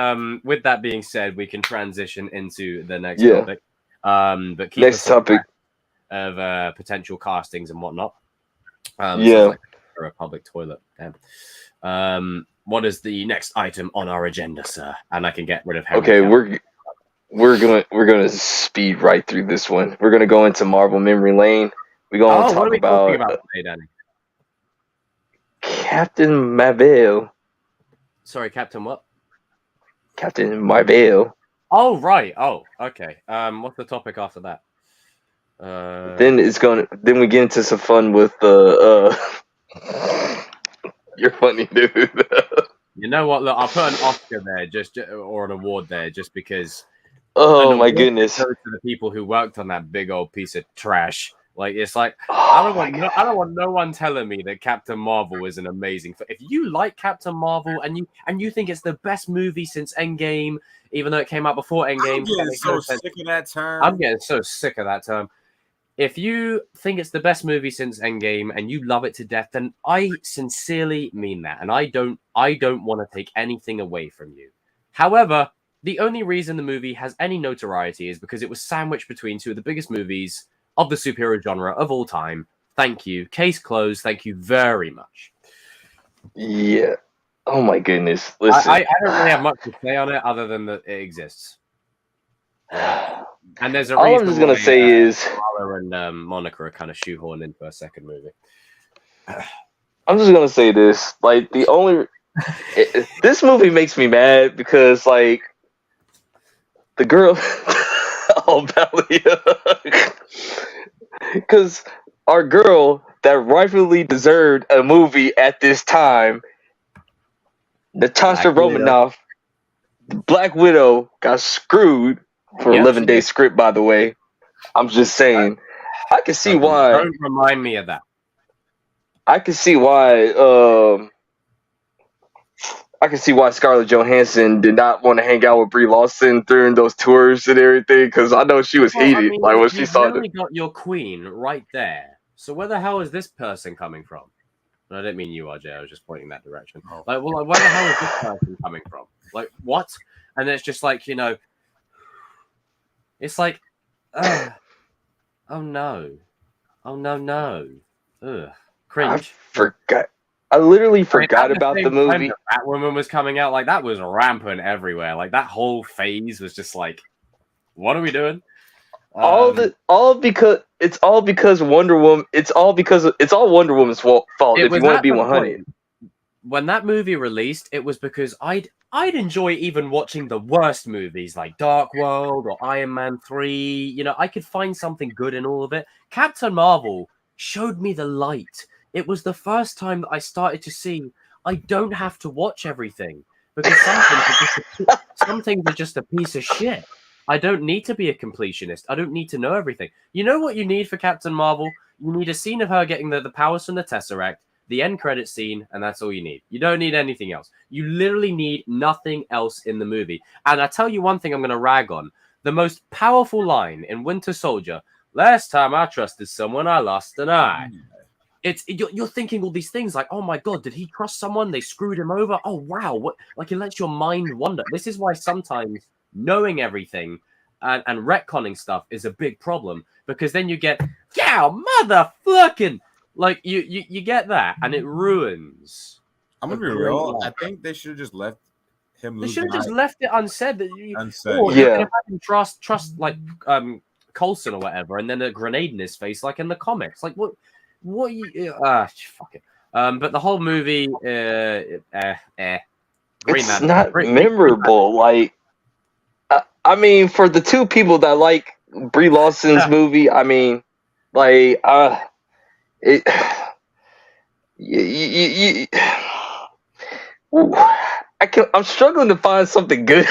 with that being said, we can transition into the next topic. But keep next topic of potential castings and whatnot. Like a public toilet. Damn. What is the next item on our agenda, sir? And I can get rid of Henry. Okay, we're gonna speed right through this one. We're gonna go into Marvel memory lane. We're gonna talk about today, Danny? Captain Marvel. Sorry, Captain what? Captain Marvel. Oh right. Oh, okay. What's the topic after that? Then we get into some fun with You're funny, dude. You know what? Look, I'll put an Oscar there, or an award there, just because. Oh my goodness! To the people who worked on that big old piece of trash, like it's like I don't want no one telling me that Captain Marvel is an amazing. If you like Captain Marvel and you think it's the best movie since Endgame, even though it came out before Endgame, I'm getting so sick of that term. I'm getting so sick of that term. If you think it's the best movie since Endgame and you love it to death, then I sincerely mean that, and I don't want to take anything away from you. However, the only reason the movie has any notoriety is because it was sandwiched between two of the biggest movies of the superhero genre of all time. Thank you. Case closed. Thank you very much. Yeah. Oh my goodness! Listen, I don't really have much to say on it other than that it exists. Yeah. And there's a all reason I'm just gonna why say is Marla and Monica are kind of shoehorned into a second movie. I'm just gonna say this. Like the only this movie makes me mad because like the girl, oh Valia, because our girl that rightfully deserved a movie at this time, Natasha Romanoff, Black Widow, got screwed for 11-day script. By the way, I'm just saying, I can see why. Don't remind me of that. I can see why. I can see why Scarlett Johansson did not want to hang out with Brie Larson during those tours and everything, because I know she was heated. I mean, like when she saw it. You got your queen right there. So where the hell is this person coming from? And I didn't mean you, RJ. I was just pointing that direction. Like, well, where the hell is this person coming from? Like, what? And it's just like, you know, it's like, oh no, ugh, cringe. I literally forgot about the movie. Batwoman was coming out, like that was rampant everywhere. Like that whole phase was just like, what are we doing? All because Wonder Woman. It's all Wonder Woman's fault. If you want to be 100. When that movie released, it was because I'd enjoy even watching the worst movies like Dark World or Iron Man 3. You know, I could find something good in all of it. Captain Marvel showed me the light. It was the first time that I started to see I don't have to watch everything because some things are just a piece of shit. I don't need to be a completionist. I don't need to know everything. You know what you need for Captain Marvel? You need a scene of her getting the powers from the Tesseract, the end credit scene, and that's all you need. You don't need anything else. You literally need nothing else in the movie. And I tell you one thing I'm going to rag on. The most powerful line in Winter Soldier, last time I trusted someone, I lost an eye. You're thinking all these things like, oh my god, did he trust someone? They screwed him over. Oh wow, what? Like it lets your mind wander. This is why sometimes knowing everything and retconning stuff is a big problem because then you get motherfucking like you get that and it ruins. I'm gonna be real. I think they should have just left him. They should have just left it unsaid. Unsaid. Trust like Coulson or whatever, and then a grenade in his face, like in the comics. Like what? What you fuck it. But the whole movie, it's not memorable. Like, I mean, for the two people that like Brie Larson's movie, I mean, like, it. I'm struggling to find something good.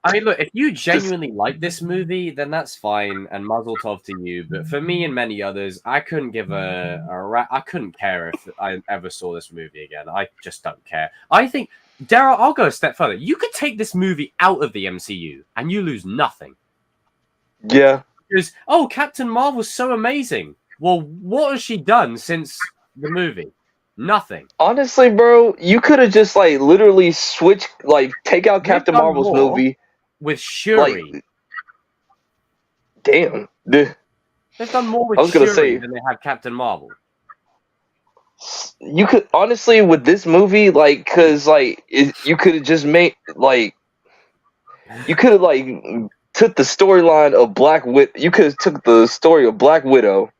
I mean, look, if you genuinely like this movie, then that's fine, and mazel tov to you. But for me and many others, I couldn't give I couldn't care if I ever saw this movie again. I just don't care. I think, Daryl, I'll go a step further. You could take this movie out of the MCU, and you lose nothing. Yeah. Because, Captain Marvel's so amazing. Well, what has she done since the movie? Nothing. Honestly, bro, you could have just, like, literally switched, like, take out Captain Marvel's movie. With Shuri. Like, damn. They've done more with Shuri than they have Captain Marvel. You could, honestly, with this movie, like, because, like, you could have just made, like, you could have, like, took the storyline of Black Widow. You could have took the story of Black Widow.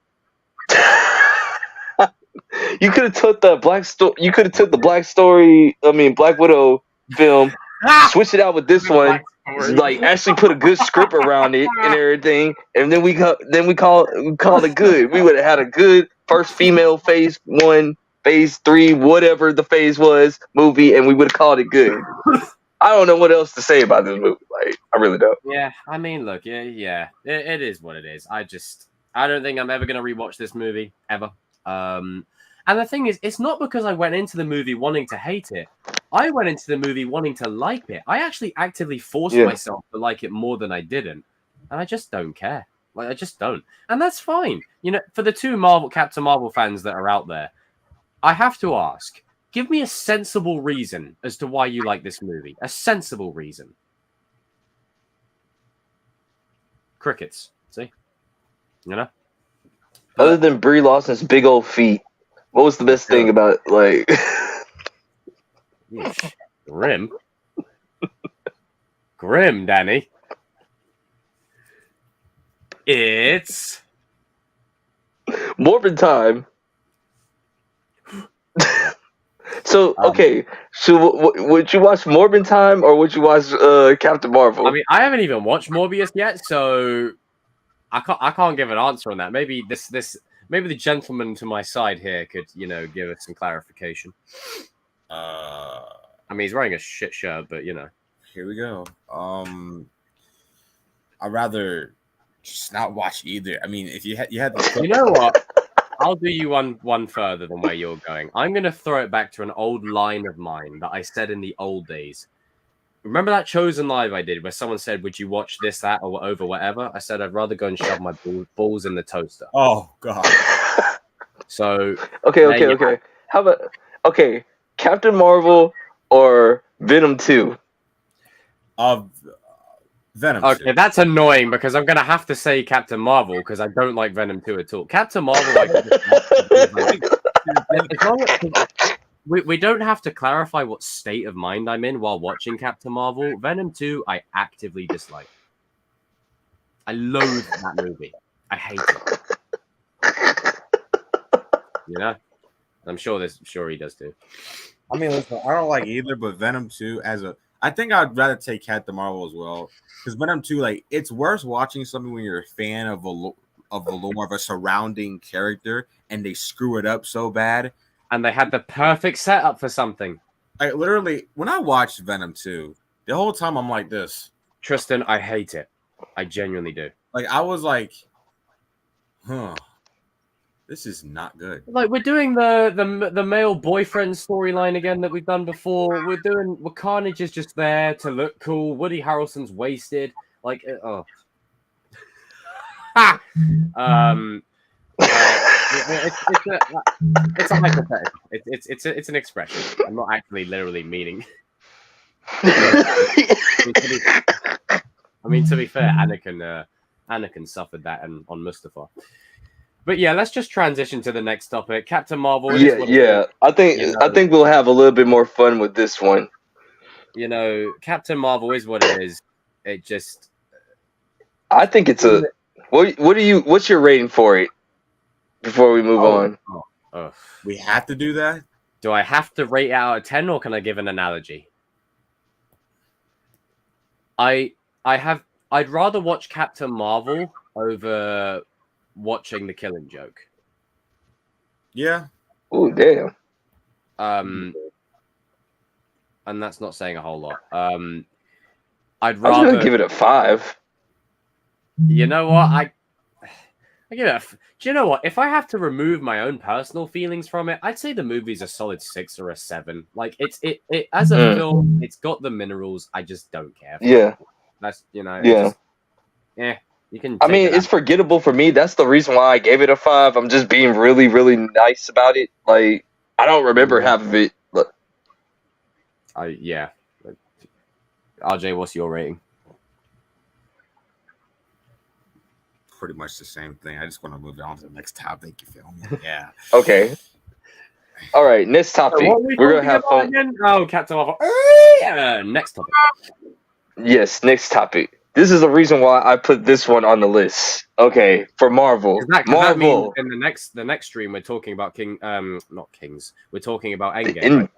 You could have took the Black Widow film, switch it out with this one. Like actually put a good script around it and everything, and then we call it good. We would have had a good first female phase 1, phase 3, whatever the phase was movie, and we would have called it good. I don't know what else to say about this movie. Like I really don't. Yeah, I mean, look, it is what it is. I don't think I'm ever gonna rewatch this movie ever. And the thing is, it's not because I went into the movie wanting to hate it. I went into the movie wanting to like it. I actually actively forced myself to like it more than I didn't. And I just don't care. Like, I just don't. And that's fine. You know, for the two Captain Marvel fans that are out there, I have to ask, give me a sensible reason as to why you like this movie. A sensible reason. Crickets. See? You know? Other than Brie Larson's big old feet. What was the best thing about it? Like, Grim. Grim, Danny. It's Morbid time. So okay, so would you watch Morbid time or would you watch Captain Marvel? I mean, I haven't even watched Morbius yet, so I can't give an answer on that. Maybe maybe the gentleman to my side here could give us some clarification. I mean, he's wearing a shit shirt, but Here we go. I'd rather just not watch either. I mean, if you had you know what? I'll do you one further than where you're going. I'm going to throw it back to an old line of mine that I said in the old days. Remember that Chosen Live I did where someone said, would you watch this, that, or over whatever? I said, I'd rather go and shove my balls in the toaster. Oh, God. So... Okay. How about... Okay, Captain Marvel or Venom 2? Venom 2. Okay, that's annoying because I'm going to have to say Captain Marvel because I don't like Venom 2 at all. Captain Marvel, we don't have to clarify what state of mind I'm in while watching Captain Marvel. Venom 2, I actively dislike. I loathe that movie. I hate it. I'm sure he does too. I mean, listen, I don't like either, but Venom 2 I think I'd rather take Captain Marvel as well. Because Venom 2, like, it's worse watching something when you're a fan of the lore of a surrounding character and they screw it up so bad. And they had the perfect setup for something. Like, literally, when I watched Venom 2, the whole time I'm like this. Tristan, I hate it. I genuinely do. Like, I was like, this is not good. Like, we're doing the male boyfriend storyline again that we've done before. We're Carnage is just there to look cool. Woody Harrelson's wasted. Like, it's a hypothetical. It's an expression. I'm not actually literally meaning. I mean, to be fair, Anakin suffered that on Mustafa. But yeah, let's just transition to the next topic. Captain Marvel. Yeah. I think we'll have a little bit more fun with this one. Captain Marvel is what it is. It just. I think it's a. What's your rating for it? Before we move on, we have to do that. Do I have to rate it out of 10, or can I give an analogy? I'd rather watch Captain Marvel over watching The Killing Joke. Yeah. Oh, damn. And that's not saying a whole lot. I'd rather give it a 5. You know what? I give it do you know what? If I have to remove my own personal feelings from it, I'd say the movie's a solid 6 or a 7. Like it as a film, it's got the minerals. I just don't care. That's Just, you can. I mean, it's forgettable for me. That's the reason why I gave it a 5. I'm just being really, really nice about it. Like I don't remember half of it. But... RJ, what's your rating? Pretty much the same thing. I just want to move on to the next topic. You feel me? Yeah. Okay. All right. Next topic. We're gonna have fun. Again? Oh, Captain Marvel. Next topic. Yes, next topic. This is the reason why I put this one on the list. Okay, for Marvel. Marvel. In the next stream, we're talking about not Kings. We're talking about Endgame. Right?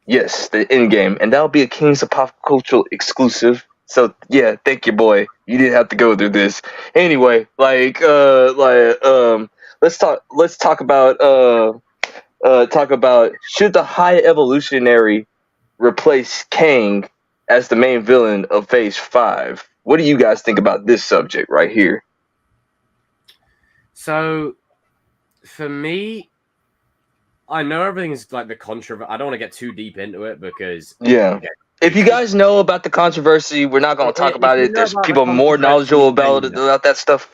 Yes, the Endgame, and that'll be a Kings of Pop Culture exclusive. So yeah, thank you, boy. You didn't have to go through this. Anyway, let's talk about should the High Evolutionary replace Kang as the main villain of Phase 5? What do you guys think about this subject right here? So, for me, I know everything's like the controversy. I don't want to get too deep into it because if you guys know about the controversy, we're not going to talk about it. There's people more knowledgeable about that stuff.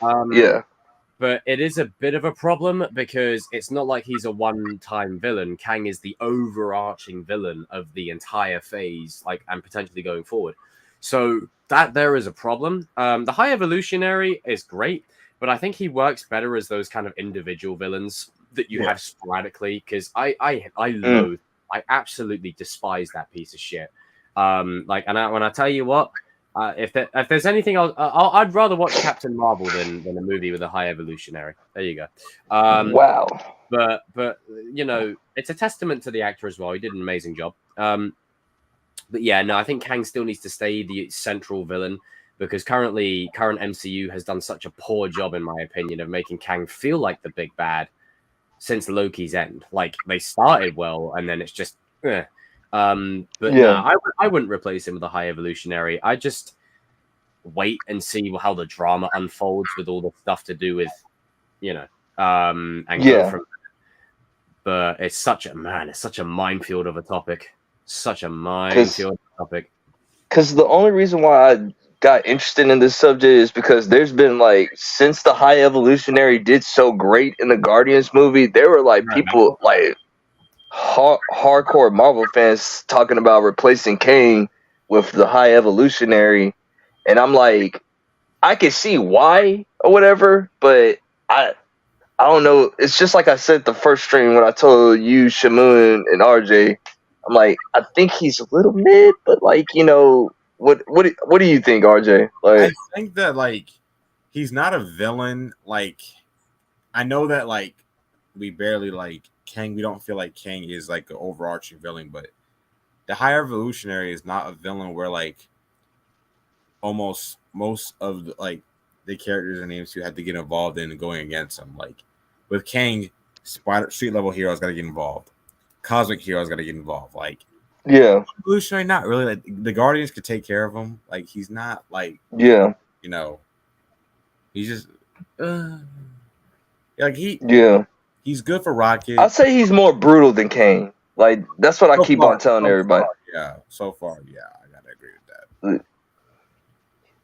But it is a bit of a problem because it's not like he's a one-time villain. Kang is the overarching villain of the entire phase, and potentially going forward. So that there is a problem. The High Evolutionary is great, but I think he works better as those kind of individual villains that you have sporadically. Because I loathe I absolutely despise that piece of shit. When I tell you what, if there's anything else, I'd rather watch Captain Marvel than a movie with a high evolutionary. There you go. Wow. But it's a testament to the actor as well. He did an amazing job. But yeah, no, I think Kang still needs to stay the central villain because current MCU has done such a poor job, in my opinion, of making Kang feel like the big bad since Loki's end. Like they started well, and then it's just. But no, I wouldn't replace him with a high evolutionary. I just wait and see how the drama unfolds with all the stuff to do with, and go from. But it's such a minefield of a topic. Such a minefield topic. Because the only reason why I got interested in this subject is because there's been like since the High Evolutionary did so great in the Guardians movie, there were like people like hardcore Marvel fans talking about replacing Kang with the High Evolutionary, and I'm like, I can see why or whatever, but I don't know. It's just like I said the first stream when I told you, Shamoon and RJ. I'm like, I think he's a little mid, but like, what do you think, RJ? Like, I think that like he's not a villain. Like, I know that like we barely like Kang. We don't feel like Kang is like an overarching villain, but the High Evolutionary is not a villain where like almost most of the characters and names who had to get involved in going against him. Like with Kang, street level heroes got to get involved. Cosmic heroes got to get involved. Like, evolutionary, not really. Like the Guardians could take care of him. Like he's not like, he's just he's good for Rocket. I'd say he's more brutal than Kang. Like that's what I keep on telling everybody. So far, I gotta agree with that.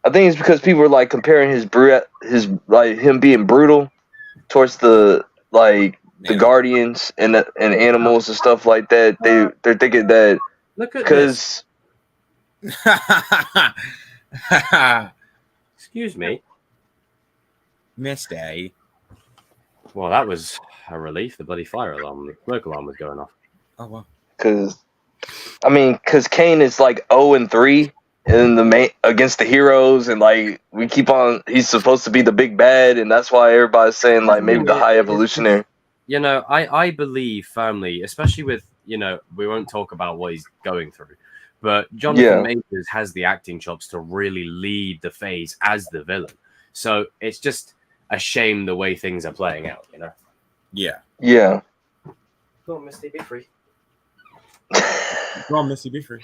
I think it's because people are like comparing his like him being brutal towards the Guardians and animals and stuff like that. They're thinking that because excuse me, Miss Day. Well, that was a relief. The bloody fire alarm, the smoke alarm was going off. Oh wow. Because Kane is like 0-3 in the main against the heroes, and like we keep on. He's supposed to be the big bad, and that's why everybody's saying like maybe the High Evolutionary. I believe firmly, especially with, we won't talk about what he's going through, but Jonathan Majors has the acting chops to really lead the phase as the villain. So it's just a shame the way things are playing out, Yeah. Go on, Misty, be free. Go on, Misty, be free.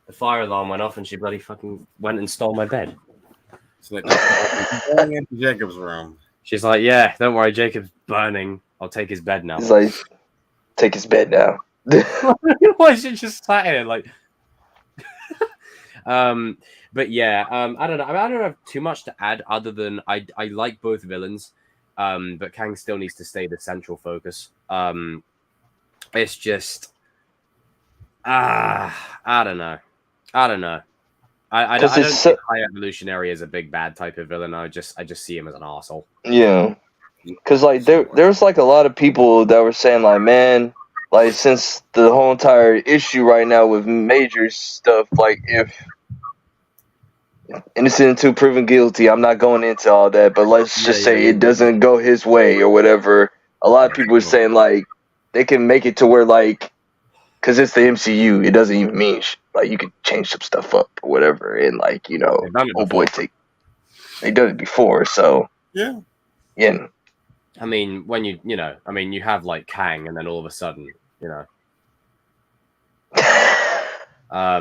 The fire alarm went off and she bloody fucking went and stole my bed. So going into Jacob's room. She's like, yeah, don't worry, Jacob's burning. I'll take his bed now. He's like, take his bed now. Why is she just sat here like? But yeah, I don't know. I don't have too much to add other than I like both villains, but Kang still needs to stay the central focus. It's just, I don't know. I don't think High Evolutionary is a big bad type of villain. I just see him as an arsehole. Yeah, because like there's like a lot of people that were saying like, man, like since the whole entire issue right now with Major stuff, like if innocent until proven guilty, I'm not going into all that, but let's just say it doesn't go his way or whatever. A lot of people are saying like they can make it to where like, because it's the MCU, it doesn't even mean like you could change some stuff up or whatever, and like they done it before, so yeah. I mean, when you have like Kang, and then all of a sudden, I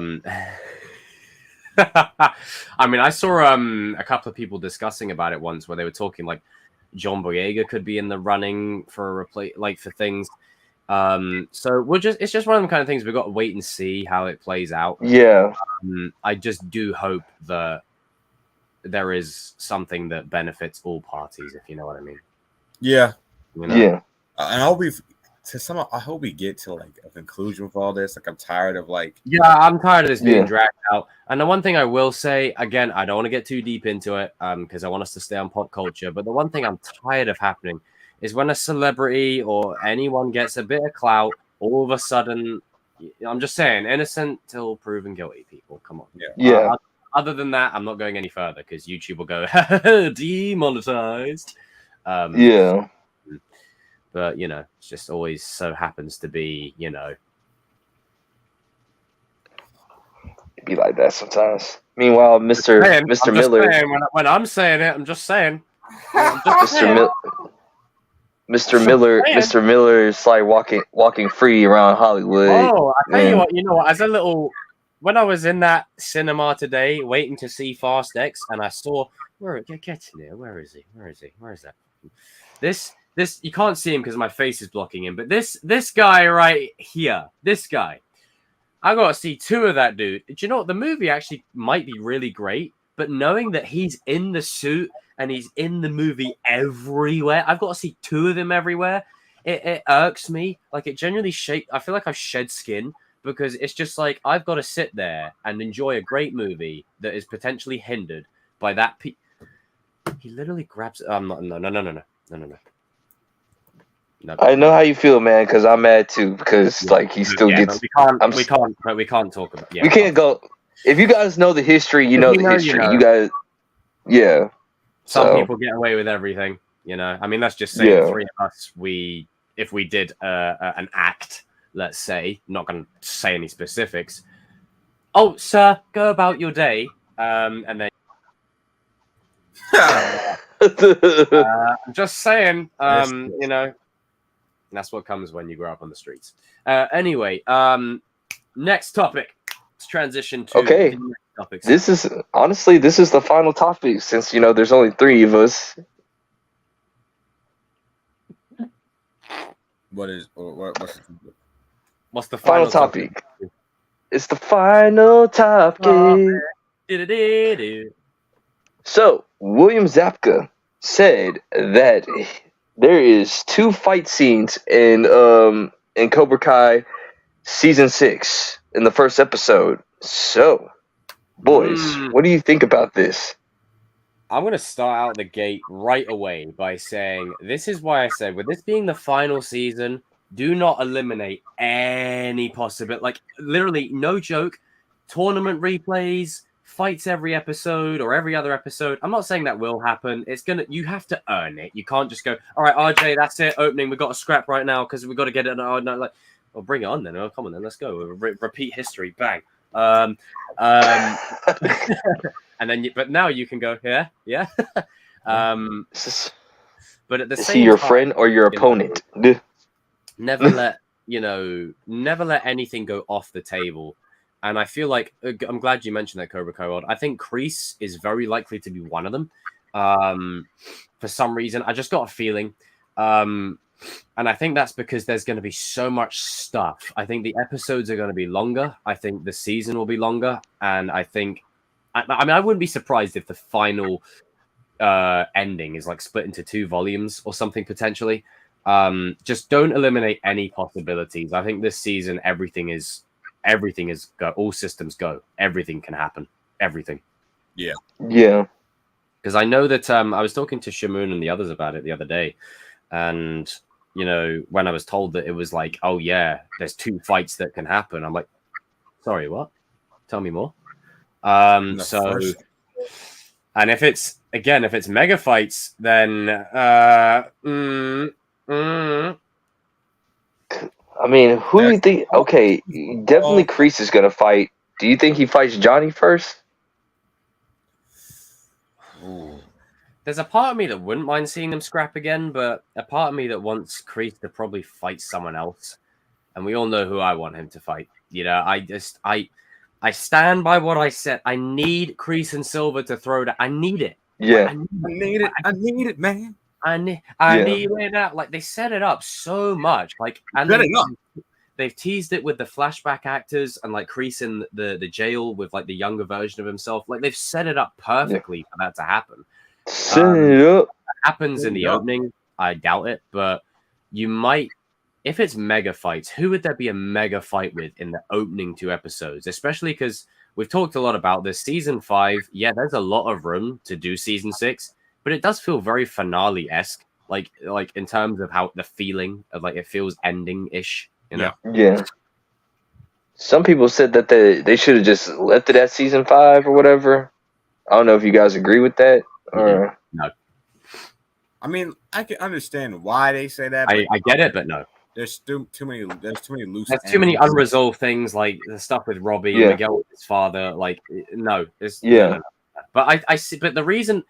mean, I saw a couple of people discussing about it once, where they were talking like John Boyega could be in the running for for things. So it's just one of them kind of things we've got to wait and see how it plays out. Yeah. I just do hope that there is something that benefits all parties, if you know what I mean. Yeah. Yeah. And I hope we get to like a conclusion with all this. Like I'm tired of like. Yeah, I'm tired of this being dragged out. And the one thing I will say, again, I don't want to get too deep into it, because I want us to stay on pop culture. But the one thing I'm tired of happening is when a celebrity or anyone gets a bit of clout all of a sudden, I'm just saying, innocent till proven guilty. People, come on. Yeah. Other than that, I'm not going any further because YouTube will go demonetized. Yeah. But it just always so happens to be, It'd be like that sometimes. Meanwhile, Mr. Miller. When I'm saying it, I'm just saying. Mr. Miller is like walking free around Hollywood. Oh, I tell you what, as a little, when I was in that cinema today, waiting to see Fast X, and I saw get in here. Where is he? Where is that? This you can't see him because my face is blocking him. But this guy right here, this guy, I got to see 2 of that dude. Do you know what? The movie actually might be really great, but knowing that he's in the suit and he's in the movie everywhere, I've got to see 2 of them everywhere. It irks me. Like, it genuinely I feel like I've shed skin because it's just like I've got to sit there and enjoy a great movie that is potentially hindered by that. He literally grabs. No. No. I know how you feel, man. Because I'm mad too. Because he still gets. We can't talk about. We can't go. If you guys know the history, you know the history. You guys, yeah. Some people get away with everything. I mean, let's just say 3 of us. If we did an act, let's say, not going to say any specifics. Oh, sir, go about your day, and then. I'm just saying, that's what comes when you grow up on the streets. Anyway, next topic. Let's transition to next topics. This is the final topic since there's only 3 of us. What's the final topic? It's the final topic. So William Zabka said that there is 2 fight scenes in Cobra Kai season 6 in the first episode. So, boys, what do you think about this? I'm going to start out the gate right away by saying this is why I said, with this being the final season, do not eliminate any possibility. Like, literally, no joke, tournament replays, fights every episode or every other episode. I'm not saying that will happen. You have to earn it. You can't just go, all right, RJ, that's it, opening. We've got a scrap right now because we've got to get it. Well, bring it on then. Oh, come on then, let's go. Repeat history, bang. And then, but now you can go, yeah. But at the same time, is he your friend or your opponent? Never let anything go off the table. And I feel like, I'm glad you mentioned that, Cobra Kai. I think Kreese is very likely to be one of them. For some reason, I just got a feeling. And I think that's because there's going to be so much stuff. I think the episodes are going to be longer. I think the season will be longer. And I think, I wouldn't be surprised if the final ending is like split into 2 volumes or something potentially. Just don't eliminate any possibilities. I think this season, everything is go. All systems go. Everything can happen. Everything. Yeah. Because I know that I was talking to Shamoon and the others about it the other day. And, when I was told that it was like, oh, yeah, there's 2 fights that can happen. I'm like, sorry, what? Tell me more. And if it's mega fights, then I mean, who do you think? Okay, definitely Kreese is gonna fight. Do you think he fights Johnny first? Ooh. There's a part of me that wouldn't mind seeing them scrap again, but a part of me that wants Kreese to probably fight someone else. And we all know who I want him to fight. I stand by what I said. I need Kreese and Silver to throw that. I need it. Yeah. I need it, man. I need it out. Like, they set it up so much. Like, and they've teased it with the flashback actors and like Kreese in the jail with like the younger version of himself. Like, they've set it up perfectly for that to happen. Set it up. Happens in the opening. I doubt it, but you might. If it's mega fights, who would there be a mega fight with in the opening 2 episodes? Especially because we've talked a lot about this. Season 5, yeah, there's a lot of room to do season 6, but it does feel very finale-esque. Like in terms of how the feeling of like it feels ending-ish. You know? Yeah. Some people said that they should have just left it at season 5 or whatever. I don't know if you guys agree with that. Or... No. I mean, I can understand why they say that. I get it, but no. There's too many. There's too many loose. There's too many unresolved things, like the stuff with Robbie, Miguel with his father. Like, no, no. But I see. But the reason,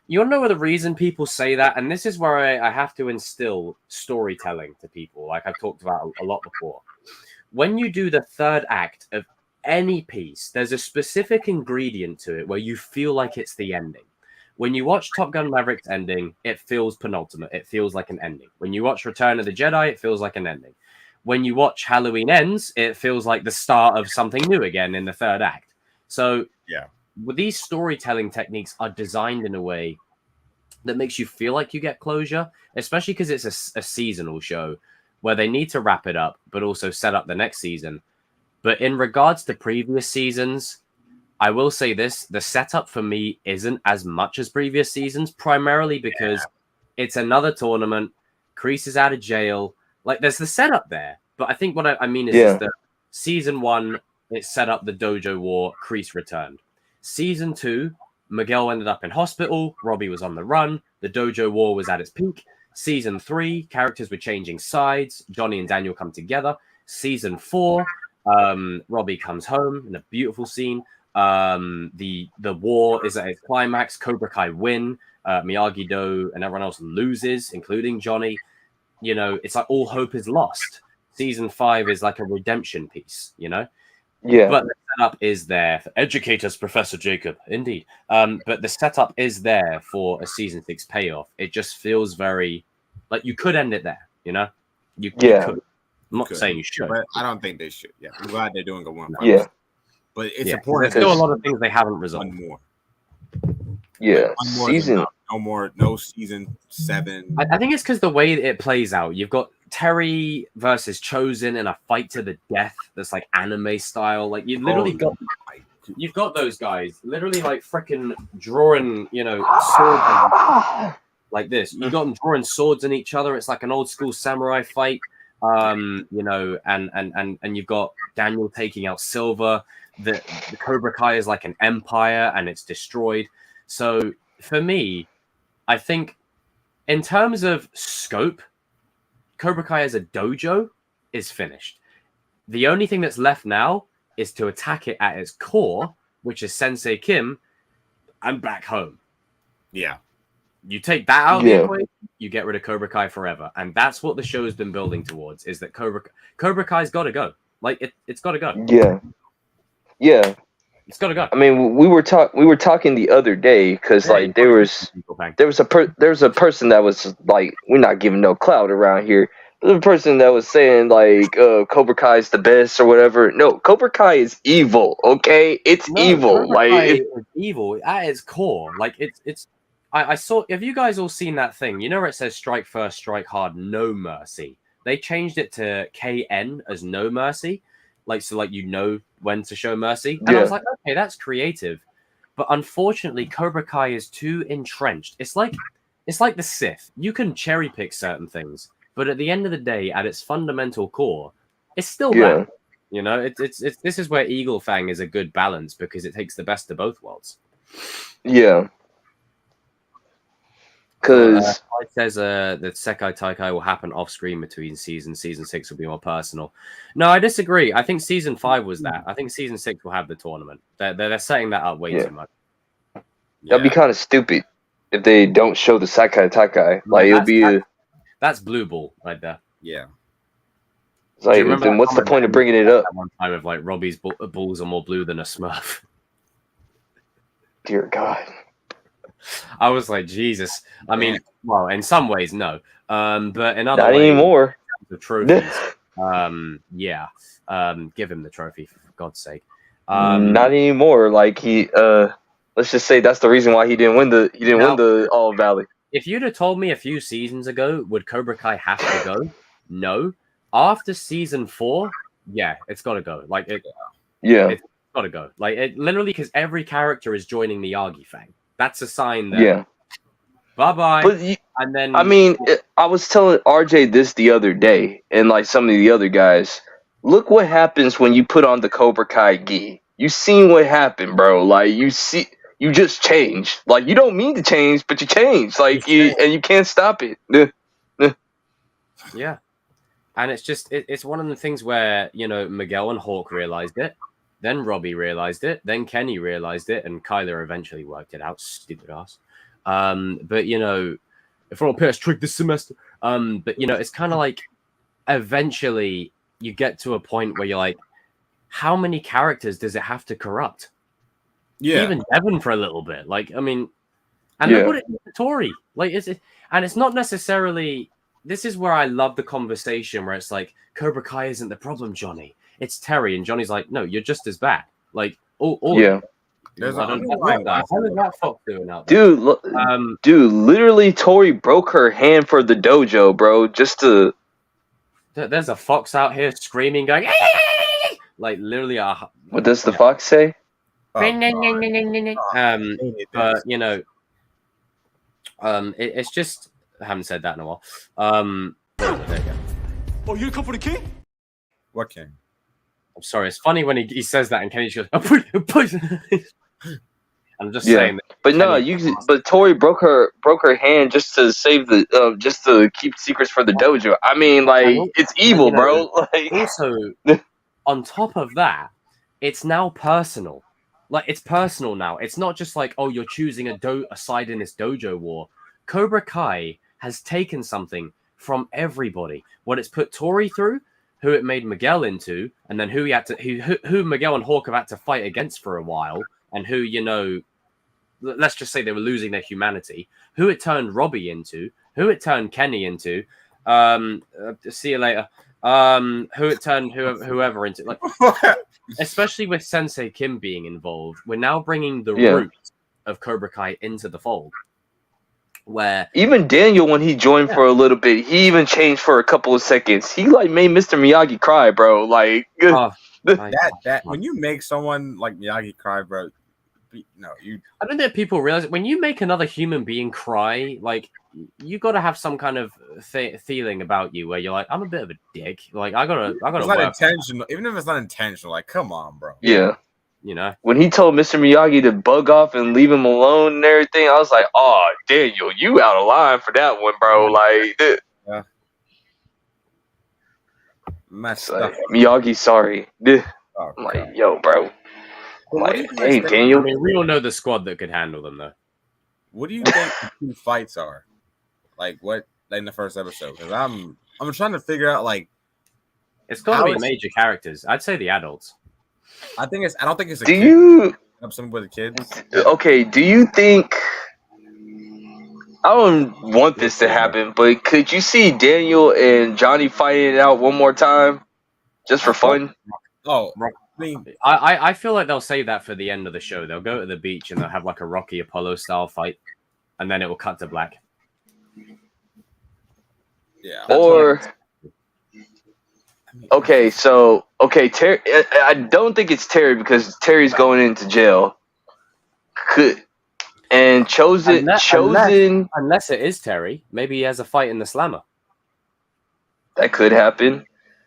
you want to know, where the reason people say that, and this is where I have to instill storytelling to people, like I've talked about a lot before. When you do the third act of any piece, there's a specific ingredient to it where you feel like it's the ending. When you watch Top Gun Maverick's ending, it feels penultimate. It feels like an ending. When you watch Return of the Jedi, it feels like an ending. When you watch Halloween Ends, it feels like the start of something new again in the third act. So these storytelling techniques are designed in a way that makes you feel like you get closure, especially because it's a seasonal show where they need to wrap it up, but also set up the next season. But in regards to previous seasons, I will say this, the setup for me isn't as much as previous seasons, primarily because it's another tournament, Kreese is out of jail. Like, there's the setup there. But I think what I mean is that season 1, it set up the dojo war, Kreese returned. Season 2, Miguel ended up in hospital, Robbie was on the run, the dojo war was at its peak. Season 3, characters were changing sides, Johnny and Daniel come together. Season 4, Robbie comes home in a beautiful scene. The war is at its climax. Cobra Kai win. Miyagi-Do and everyone else loses, including Johnny. You know, it's like all hope is lost. Season 5 is like a redemption piece, you know? But the setup is there. Educate us, Professor Jacob. Indeed. But the setup is there for a season 6 payoff. It just feels very like you could end it there, you know? You could. I'm not saying you should. But I don't think they should. Yeah. I'm glad they're doing a one. But it's important. There's still a lot of things they haven't resolved. One more. Yeah. One more season. No more. No season 7. I think it's because the way it plays out. You've got Terry versus Chosen in a fight to the death that's like anime style. Like you've literally you've got those guys literally like freaking drawing, you know, swords like this. You've got them drawing swords in each other. It's like an old school samurai fight. You know, and you've got Daniel taking out Silver. The Cobra Kai is like an empire and it's destroyed. So for me, I think in terms of scope, Cobra Kai as a dojo is finished. The only thing that's left now is to attack it at its core, which is Sensei Kim, and back home. Yeah. You take that out of the equation, you get rid of Cobra Kai forever. And that's what the show has been building towards, is that Cobra Kai's got to go. Like, it's got to go. Yeah. It's got to go. I mean, we were talking the other day because like there was a person that was like, we're not giving no clout around here. There's a person that was saying like Cobra Kai is the best or whatever. No, Cobra Kai is evil. Okay, it's evil. Cobra like Kai is evil at its core. Like it's. I saw. Have you guys all seen that thing? You know where it says "Strike first, strike hard, no mercy." They changed it to KN as "No mercy." Like, so like, you know when to show mercy. And I was like, okay, that's creative. But unfortunately, Cobra Kai is too entrenched. It's like the Sith. You can cherry pick certain things, but at the end of the day, at its fundamental core, it's still that. You know, it's this is where Eagle Fang is a good balance because it takes the best of both worlds. Yeah. Because it says that Sekai Taikai will happen off screen between seasons. Season 6 will be more personal. No, I disagree. I think season 5 was that. I think season 6 will have the tournament. They're setting that up way too much. That'd be kind of stupid if they don't show the Sekai Taikai. Like it'll be that's blue ball right there. Yeah. It's like, then what's the point of bringing it up? One time of like Robbie's balls are more blue than a Smurf. Dear God. I was like, Jesus. I mean, well, in some ways, no. But in other not ways, anymore. The trophies. Give him the trophy for God's sake. Not anymore. Like he, let's just say that's the reason why he didn't win the All Valley. If you'd have told me a few seasons ago, would Cobra Kai have to go? No. After season 4, yeah, it's got to go. Like it. Yeah, it's got to go. Like it literally because every character is joining the Yagi Fang. That's a sign that. Yeah. Bye bye. But And then I mean, I was telling RJ this the other day, and like some of the other guys. Look what happens when you put on the Cobra Kai gi. You seen what happened, bro. Like you just change. Like you don't mean to change, but you change. Like and you can't stop it. Yeah. And it's just it's one of the things where, you know, Miguel and Hawk realized it, then Robbie realized it, then Kenny realized it, and Kyler eventually worked it out. Stupid ass. But you know, if we're on PS trick this semester, but you know, it's kind of like eventually you get to a point where you're like, how many characters does it have to corrupt? Yeah, even Devin for a little bit. Like, I mean, and look what it did to Tori. Like, and it's not necessarily. This is where I love the conversation where it's like, Cobra Kai isn't the problem, Johnny. It's Terry, and Johnny's like, no, you're just as bad. Like, all yeah. There's I don't know what the hell is that fuck doing out there? Dude, literally, Tori broke her hand for the dojo, bro, just to. There's a fox out here screaming, going, like literally. What does the fox say? But you know, it's just. I haven't said that in a while. There you go. Oh, you come for the king? What king? I'm sorry. It's funny when he says that, and Kenny just goes, "Please." I'm just saying. That but no, but Tori broke her hand just to save the, just to keep secrets for the dojo. I mean, like it's evil, you know, bro. Like also, on top of that, it's now personal. Like it's personal now. It's not just like, oh, you're choosing a side in this dojo war. Cobra Kai has taken something from everybody. What it's put Tori through, who it made Miguel into, and then who Miguel and Hawk have had to fight against for a while, and who, you know, let's just say they were losing their humanity, who it turned Robbie into, who it turned Kenny into, see you later, who it turned whoever into, like, especially with Sensei Kim being involved, we're now bringing the root of Cobra Kai into the fold. Where even Daniel, when he joined for a little bit, he even changed for a couple of seconds. He like made Mr. Miyagi cry, bro. Like that when you make someone like Miyagi cry, bro. No, I don't think people realize when you make another human being cry, like you got to have some kind of feeling about you where you're like, I'm a bit of a dick. Like I gotta. It's not intentional, even if it's not intentional. Like, come on, bro. Yeah. You know, when he told Mr. Miyagi to bug off and leave him alone and everything, I was like, "Oh, Daniel, you out of line for that one, bro." Like, yeah. Like, Miyagi, sorry. I'm like, yo, bro. Like, hey, Daniel. I mean, we don't know the squad that could handle them, though. What do you think the two fights are? Like, what in the first episode? Because I'm trying to figure out, like, it's got to be major characters. I'd say the adults. I don't think it's a do kid. You something with the kids? Okay, do you think I don't want this to happen, but could you see Daniel and Johnny fighting it out one more time just for fun? Oh, I feel like they'll save that for the end of the show. They'll go to the beach and they'll have like a Rocky Apollo style fight, and then it will cut to black. Yeah. Or okay, Terry. I don't think it's Terry because Terry's going into jail. Unless it is Terry, maybe he has a fight in the slammer. That could happen.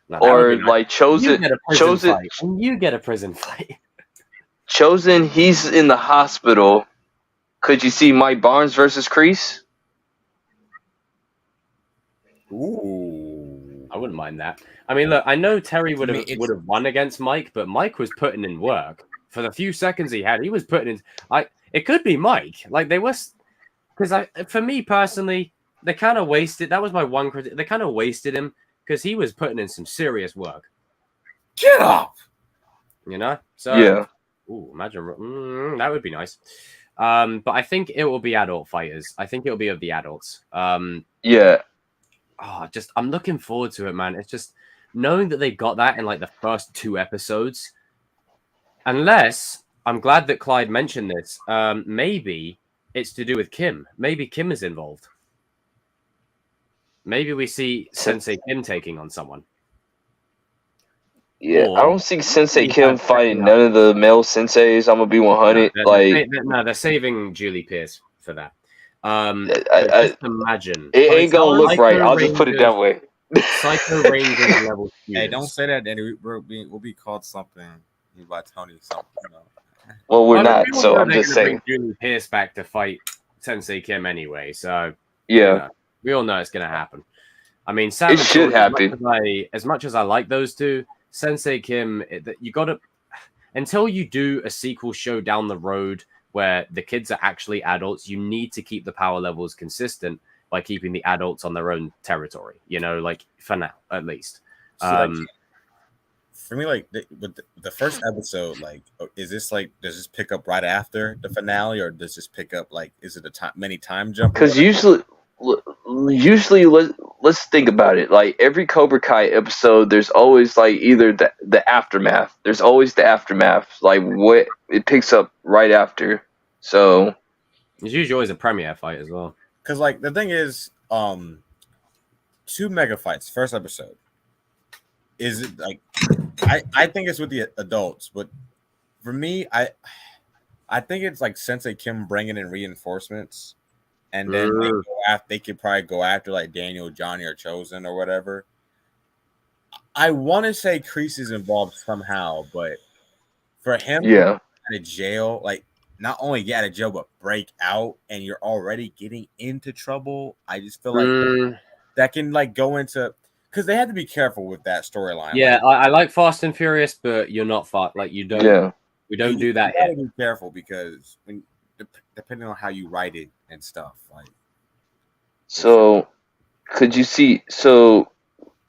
No, or like Chosen. You get a prison fight. Chosen, he's in the hospital. Could you see Mike Barnes versus Kreese? Ooh, I wouldn't mind that. I mean, look, I know Terry would have won against Mike, but Mike was putting in work for the few seconds he had. He was putting in. It could be Mike. Like they was, because for me personally, they kind of wasted. That was my one critic. They kind of wasted him because he was putting in some serious work. Get up. You know. So yeah. Ooh, imagine that would be nice. But I think it will be adult fighters. I think it will be of the adults. Yeah. Oh, I'm looking forward to it, man. It's just knowing that they got that in like the first 2 episodes. Unless I'm glad that Clyde mentioned this. Maybe it's to do with Kim. Maybe Kim is involved. Maybe we see Sensei Kim taking on someone. Yeah, I don't see Sensei Kim fighting none of the male senseis. I'm gonna be 100. They're saving Julie Pierce for that. I Just imagine. it By the ain't gonna time look right. Psycho I'll just put it that way. Psycho Rangers level Hey, don't students. say that, Danny. We'll be called something by Tony. Something. Well, we're I mean, not, we all so know I'm they're just going to bring saying. Julie Pierce back to fight Sensei Kim anyway. So, Yeah, we all know it's going to happen. I mean, it should happen. As much as I like those two, Sensei Kim, you got to, until you do a sequel show down the road where the kids are actually adults, you need to keep the power levels consistent by keeping the adults on their own territory, like for now, at least. See, for me, like with the first episode, like, is this like, does this pick up right after the finale, or does this pick up like, is it a many time jump? Because usually, let's think about it. Like every Cobra Kai episode, there's always like either the aftermath. There's always the aftermath. Like what it picks up right after. So it's usually always a premiere fight as well. Because like the thing is, 2 mega fights first episode. Is it like I think it's with the adults, but for me, I think it's like Sensei Kim bringing in reinforcements, and then they could probably go after like Daniel, Johnny, or Chosen or whatever. I want to say Kreese is involved somehow, but for him, out of jail, like not only get out of jail but break out, and you're already getting into trouble. I just feel like that can like go into. Because they had to be careful with that storyline. Yeah, I like Fast and Furious, but you're not fast. Like you don't. Yeah. We don't do that. You gotta be careful because depending on how you write it and stuff. Like. So, could you see? So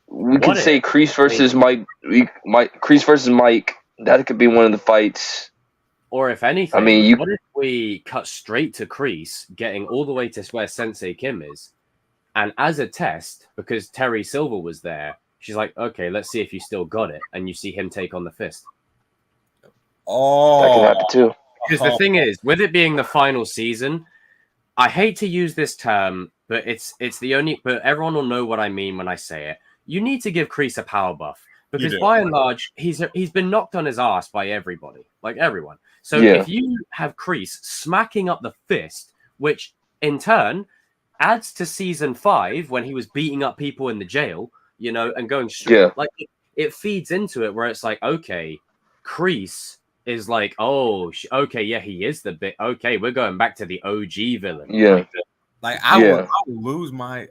we could say Kreese versus Mike. Kreese versus Mike. That could be one of the fights. Or if anything, I mean, what if we cut straight to Kreese, getting all the way to where Sensei Kim is? And as a test, because Terry Silver was there, she's like, okay, let's see if you still got it. And you see him take on the fist. Oh, that could happen too. Because the thing is, with it being the final season, I hate to use this term, but it's the only, but everyone will know what I mean when I say it. You need to give Kreese a power buff. Because by and large, he's been knocked on his ass by everybody. Like everyone. So if you have Kreese smacking up the fist, which in turn adds to season 5 when he was beating up people in the jail, and going straight, like it feeds into it where it's like, okay, Kreese is like, oh, okay, yeah, he is the bit. Okay, we're going back to the OG villain. Yeah, I will lose my.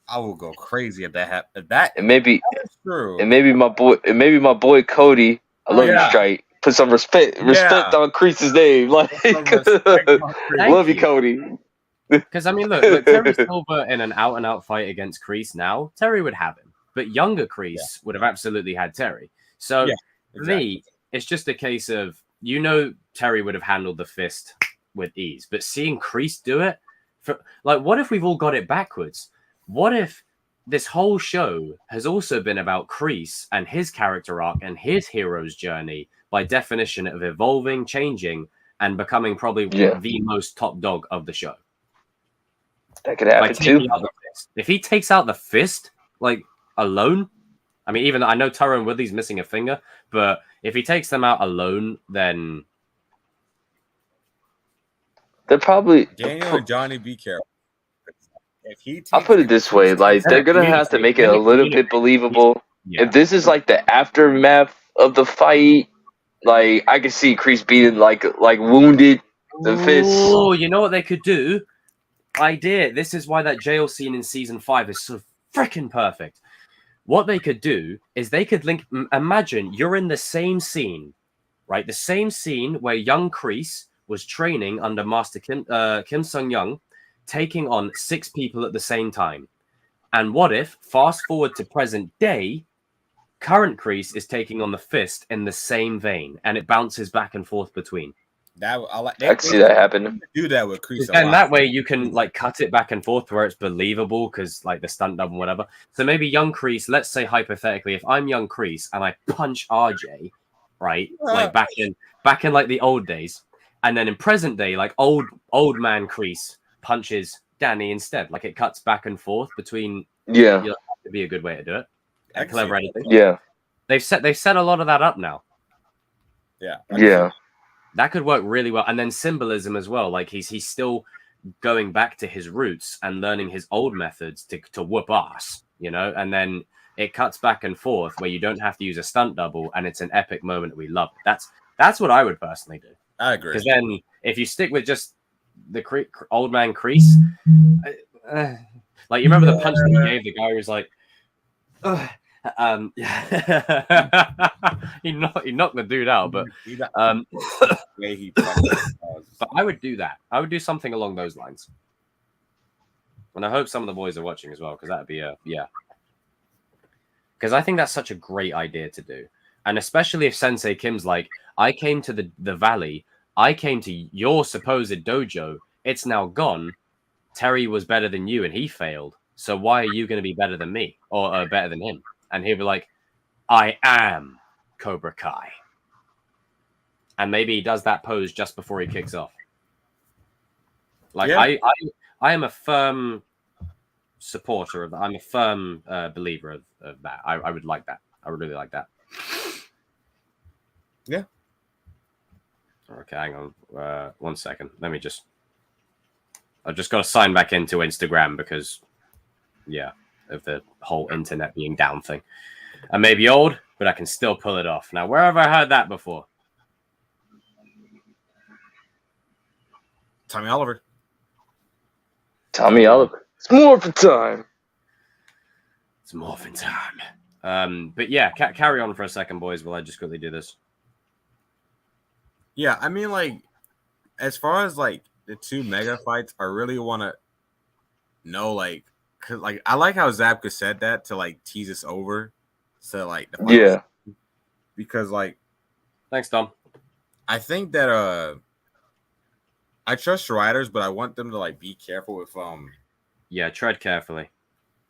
I will go crazy if that happens. And maybe that's true. And maybe my boy Cody. I love you, Strike. Put some respect on Kreese's name. Like, love you, Cody. Because I mean, look, Terry Silver in an out-and-out fight against Kreese now, Terry would have him, but younger Kreese would have absolutely had Terry. So for me, it's just a case of Terry would have handled the fist with ease, but seeing Kreese do it, what if we've all got it backwards? What if this whole show has also been about Kreese and his character arc and his hero's journey, by definition of evolving, changing, and becoming probably the most top dog of the show? That could happen too. If he takes out the fist, alone, I mean, even I know Tyrone Woodley's missing a finger, but if he takes them out alone, then they're probably Daniel and Johnny. Be careful. I'll put it this way: like they're gonna have to make it a little bit believable. If this is like the aftermath of the fight, like I could see Kreese being like wounded, the fist. Oh, you know what they could do? Idea. This is why that jail scene in season 5 is so freaking perfect. What they could do is they could link. Imagine you're in the same scene, right? The same scene where young Kreese was training under Master Kim Sung Young, taking on 6 people at the same time. And what if, fast forward to present day, current Kreese is taking on the fist in the same vein, and it bounces back and forth between. I can see that happen. Do that with Kreese, and that way you can cut it back and forth where it's believable because the stunt double, whatever. So maybe young Kreese, let's say hypothetically, if I'm young Kreese and I punch RJ, right, back in the old days, and then in present day, old man Kreese punches Danny instead, it cuts back and forth between. Yeah, to be a good way to do it. And clever editing. Yeah, they've set a lot of that up now. Yeah. That could work really well. And then symbolism as well. He's still going back to his roots and learning his old methods to whoop ass, you know, and then it cuts back and forth where you don't have to use a stunt double, and it's an epic moment that we love. That's what I would personally do. I agree. Because then if you stick with just the old man Kreese, like you remember the punch that he gave the guy who was like, he knocked the dude out, but but I would do that. I would do something along those lines, and I hope some of the boys are watching as well, because that'd be because I think that's such a great idea to do, and especially if Sensei Kim's like, I came to the valley, I came to your supposed dojo, it's now gone. Terry was better than you, and he failed. So why are you going to be better than me or better than him? And he'll be like, I am Cobra Kai. And maybe he does that pose just before he kicks off. Like, yeah. I am a firm supporter of that. I'm a firm believer of that. I would like that. I would really like that. Yeah. Okay, hang on. 1 second. I've just got to sign back into Instagram because, yeah, of the whole internet being down thing. I may be old, but I can still pull it off. Now, where have I heard that before? Tommy Oliver. Tommy Oliver. It's morphin' time. It's morphin' time. But yeah, carry on for a second, boys, while I just quickly do this. Yeah, I mean, like, as far as, like, the two mega fights, I really want to know, like, cause, like, I like how Zabka said that to, like, tease us over. So, like, the yeah. Because, like, thanks, Dom. I think that, I trust writers, but I want them to, like, be careful with, yeah, tread carefully.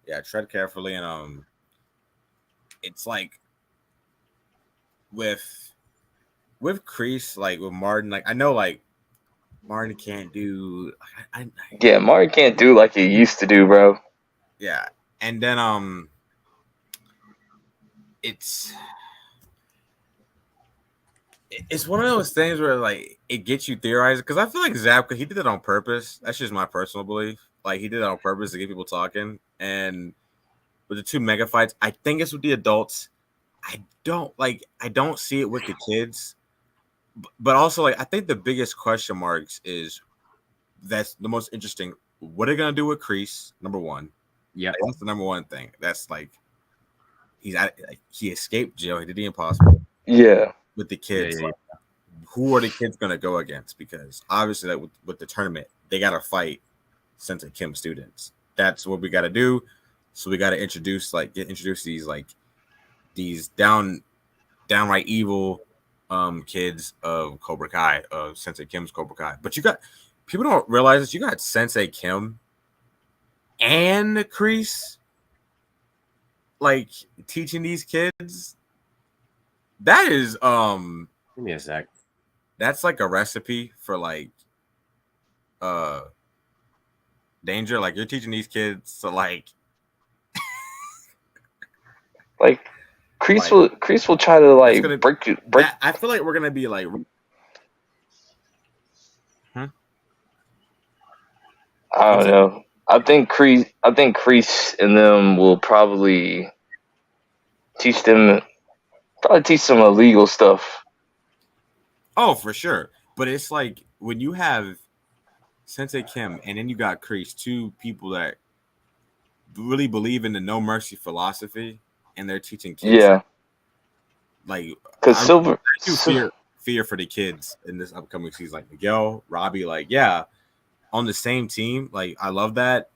Yeah, tread carefully. And, it's like, with Kreese, like, with Martin, like, I know, like, Martin can't do. Yeah, Martin can't do like he used to do, bro. Yeah, and then it's one of those things where like it gets you theorizing, because I feel like Zabka, he did it on purpose. That's just my personal belief. Like, he did it on purpose to get people talking. And with the two mega fights, I think it's with the adults. I don't see it with the kids. But also, like, I think the biggest question marks is that's the most interesting. What are they gonna do with Kreese? Number one, yeah, that's the number one thing. That's like he escaped jail. He did the impossible. Yeah, with the kids, yeah. Like, who are the kids gonna go against? Because obviously, that with the tournament, they gotta fight Sensei Kim students. That's what we gotta do. So we gotta introduce these downright evil kids of Cobra Kai, of Sensei Kim's Cobra Kai. But people don't realize this. You got Sensei Kim and Kreese, like, teaching these kids. That is give me a sec. That's like a recipe for like danger. Like, you're teaching these kids to like Kreese will try to like break. I feel like we're gonna be like, I don't know. I think Kreese and them will probably teach some illegal stuff. Oh, for sure. But it's like when you have Sensei Kim and then you got Kreese, two people that really believe in the no mercy philosophy, and they're teaching kids. Yeah. Like, because I do fear for the kids in this upcoming season. Like Miguel, Robbie, like, yeah, on the same team. Like, I love that,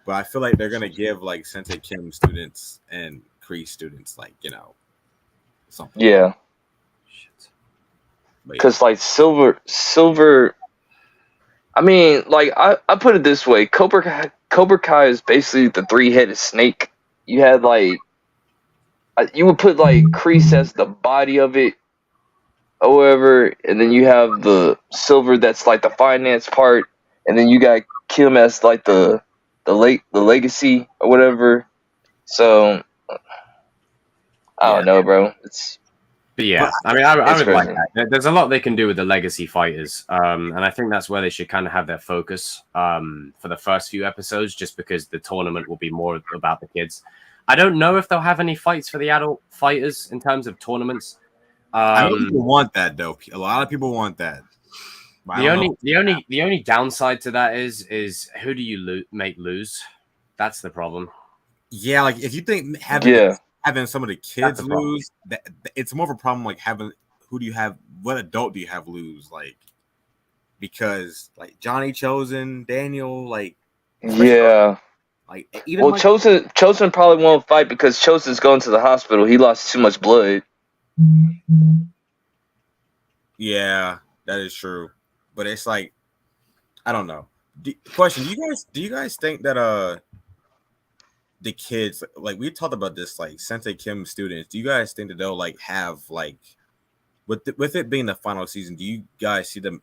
but I feel like they're gonna give like Sensei Kim students and Kreese students, like, you know, something. Yeah. Because like Silver. I mean, like, I put it this way: Cobra Kai is basically the three-headed snake. You had like. You would put like Kreese as the body of it, or whatever, and then you have the Silver that's like the finance part, and then you got Kim as like the legacy or whatever. So I don't know, bro. But yeah, I mean, I would like that. There's a lot they can do with the legacy fighters, and I think that's where they should kind of have their focus for the first few episodes, just because the tournament will be more about the kids. I don't know if they'll have any fights for the adult fighters in terms of tournaments. I know people want that though. A lot of people want that. The only downside to that is who do you make lose? That's the problem. Yeah, like if you think having some of the kids lose, it's more of a problem. Like having who do you have? What adult do you have lose? Like because like Johnny Chosen, Daniel, like like even Chosen probably won't fight because Chosen's going to the hospital. He lost too much blood. Yeah, that is true. But it's like I don't know. Question: Do you guys think that the kids, like we talked about this, like Sensei Kim students, do you guys think that they'll like have like with it being the final season, do you guys see them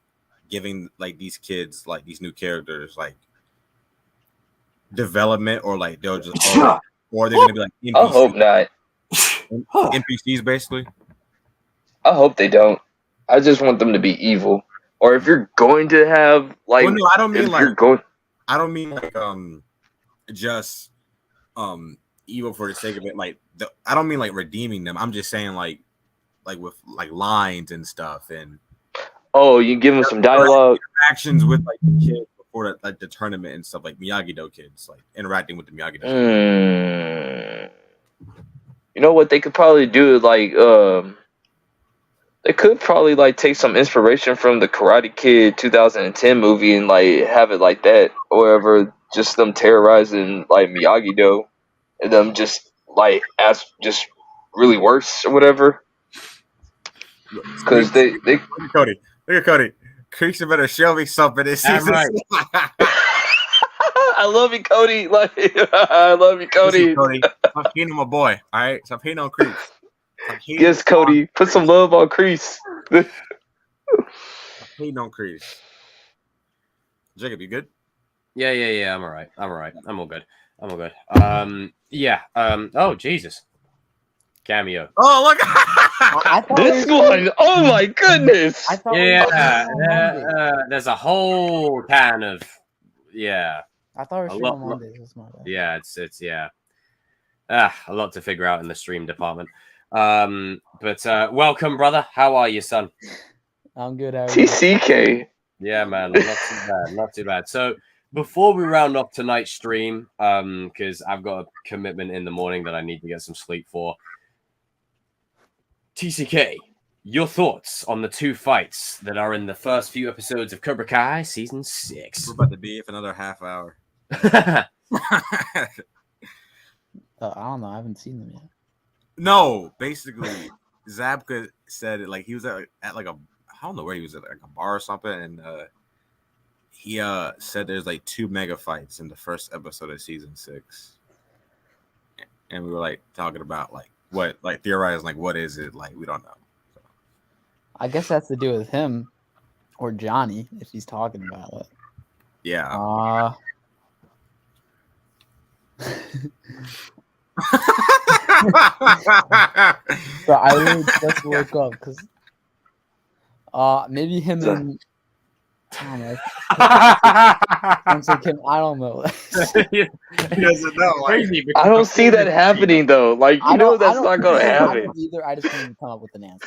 giving like these kids, like these new characters, like development, or like they'll just or they're gonna be like NPCs? I hope not. NPCs basically. I hope they don't. I just want them to be evil. Or if you're going to have like, well, no, I don't mean like I don't mean like just evil for the sake of it. Like I don't mean like redeeming them. I'm just saying like with like lines and stuff and you give them some dialogue, actions with like the kids before like the tournament and stuff, like Miyagi-Do kids, like interacting with the Miyagi-Do. You know what they could probably do? Like they could probably like take some inspiration from the Karate Kid 2010 movie and like have it like that, or whatever. Just them terrorizing like Miyagi-Do, and them just like just really worse or whatever. Because they Cody, look at Cody. Creeks better show me something this season. Right. I love you, Cody. Like I love you, Cody. Listen, Cody. Stop hating on my boy. All right, stop hating on Creeks. Yes, Cody. Put some love on Crease. Hating on Crease. Jacob, you good? Yeah. I'm all right. I'm all good. Oh Jesus. Cameo. Oh look. This one. Oh my goodness. There's a whole can of I thought we were on Monday. Yeah, it's a lot to figure out in the stream department. But welcome, brother. How are you, son? I'm good. How are you? TCK. Yeah, man. Not too bad. So before we round off tonight's stream, because I've got a commitment in the morning that I need to get some sleep for. TCK, your thoughts on the two fights that are in the first few episodes of Cobra Kai season 6? We're about to be here for another half hour. I don't know. I haven't seen them yet. No, basically, Zabka said it like he was at like I don't know where he was at, like a bar or something, and he said there's like 2 mega fights in the first episode of season 6, and we were like talking about like what, like theorizing like what is it, like we don't know. So. I guess that's to do with him or Johnny if he's talking about it. Yeah. So I really just woke up because maybe him and I don't know. He doesn't know. Crazy. I don't see that happening though. Like that's not gonna happen. Either I just want to come up with an answer.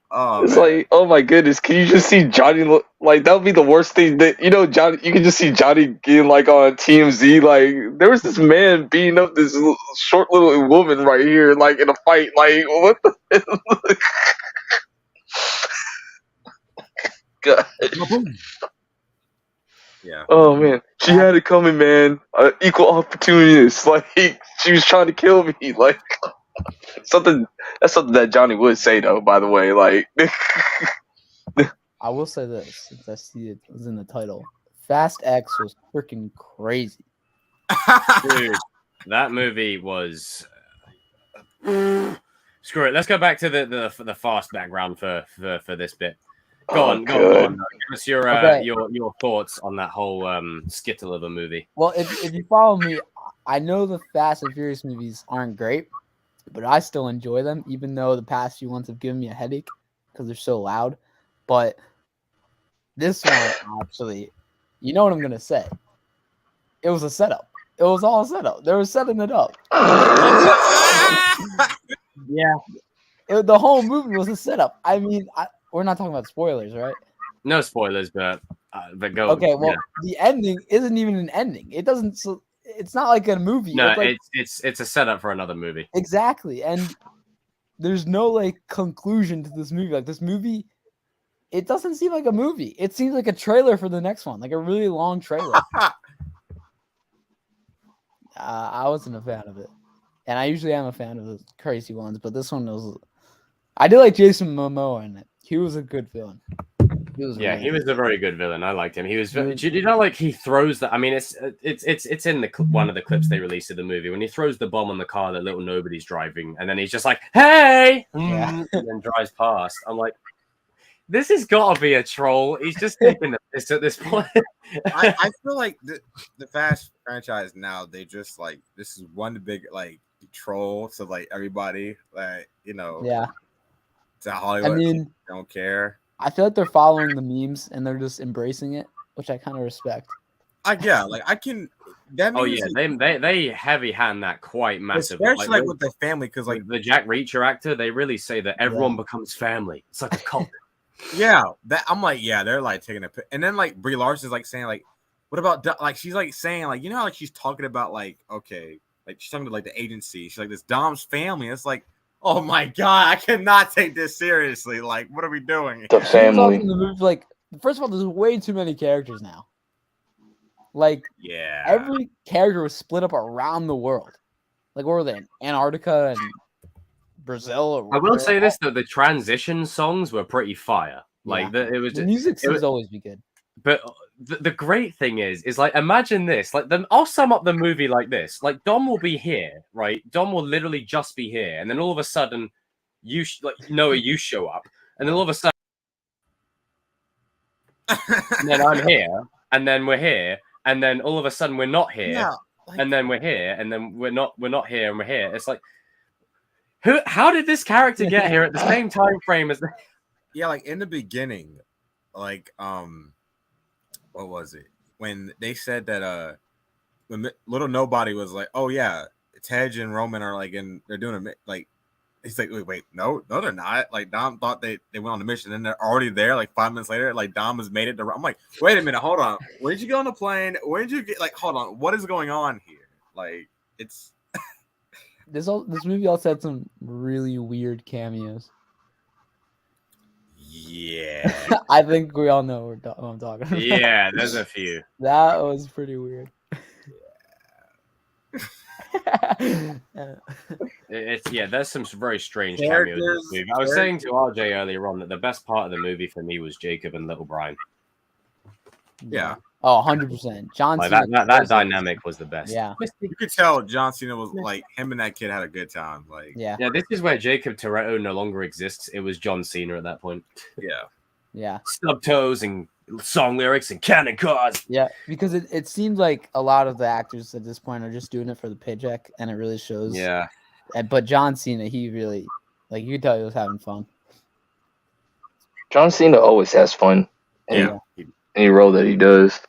Oh, it's like, oh my goodness, can you just see Johnny like that would be the worst thing that Johnny, you can just see Johnny getting like on TMZ, like there was this man beating up this short little woman right here, like in a fight, like what the God. Yeah. Oh man, she had it coming, man. Equal opportunist, like she was trying to kill me, like that's something that Johnny would say though, by the way, like I will say this, since I see it was in the title. Fast X was freaking crazy. Dude, that movie was screw it. Let's go back to the fast background for this bit. Go on. Give us your thoughts on that whole skittle of a movie. Well, if you follow me, I know the Fast and Furious movies aren't great, but I still enjoy them, even though the past few ones have given me a headache because they're so loud. But this one, actually, you know what I'm gonna say? It was a setup. It was all a setup. They were setting it up. Yeah. The whole movie was a setup. I mean, we're not talking about spoilers, right? No spoilers, but go. Okay, well, yeah. the ending isn't even an ending. It doesn't. It's not like a movie. No, it's like, it's a setup for another movie. exactly, and there's no like conclusion to this movie. Like this movie, it doesn't seem like a movie. It seems like a trailer for the next one, like a really long trailer. I wasn't a fan of it, and I usually am a fan of the crazy ones, but this one was. I did like Jason Momoa in it. He was a good villain. He was a very good villain. I liked him. He was. You know, like he throws the. I mean, it's in the one of the clips they released of the movie when he throws the bomb on the car that little nobody's driving, and then he's just like, "Hey," and then drives past. I'm like, this has got to be a troll. He's just taking the piss at this point. I feel like the Fast franchise now, they just like this is one big like troll to like everybody, like Yeah. To Hollywood. I mean, don't care. I feel like they're following the memes and they're just embracing it, which I kind of respect. I can. That means they heavy hand that quite massively, especially like with the family, because like the Jack Reacher actor, they really say that everyone becomes family. It's like a cult. Yeah, that I'm like, yeah, they're like taking a and then like Brie Larson's like saying like, what about like she's like saying like like she's talking about like okay, like she's talking to like the agency. She's like this Dom's family. It's like, oh my god, I cannot take this seriously. Like, what are we doing? The family. The movie, like, first of all, there's way too many characters now. Like, yeah, every character was split up around the world. Like, where were they? In Antarctica and Brazil. I will say this though: the transition songs were pretty fire. Like it was. The music seems always be good. But the great thing is like imagine this. Like I'll sum up the movie like this: like Dom will be here, right? Dom will literally just be here, and then all of a sudden, you show up, and then all of a sudden, and then I'm here, and then we're here, and then all of a sudden we're not here, and then we're here, and then we're not here, and we're here. It's like. How did this character get here at the same time frame as? Yeah, like in the beginning, like what was it when they said that when Little Nobody was like, oh yeah, Tej and Roman are like they're doing like he's like wait no they're not, like Dom thought they went on the mission and they're already there like 5 minutes later, like Dom has made it to, I'm like, wait a minute, hold on, where did you get on the plane, where did you get, like, hold on, what is going on here? Like it's this movie also had some really weird cameos. Yeah. I think we all know what I'm talking about. Yeah, there's a few. That was pretty weird. There's some very strange cameos in this movie. I was saying to RJ earlier on that the best part of the movie for me was Jacob and Little Brian. Yeah. Oh, 100%. John Cena. That dynamic was the best. Yeah. You could tell John Cena was like, him and that kid had a good time. Like, yeah. This is where Jacob Toretto no longer exists. It was John Cena at that point. Yeah. Yeah. Stub toes and song lyrics and cannon cars. Yeah, because it seems like a lot of the actors at this point are just doing it for the paycheck, and it really shows. Yeah. But John Cena, he really, like, you could tell he was having fun. John Cena always has fun. Any role that he does.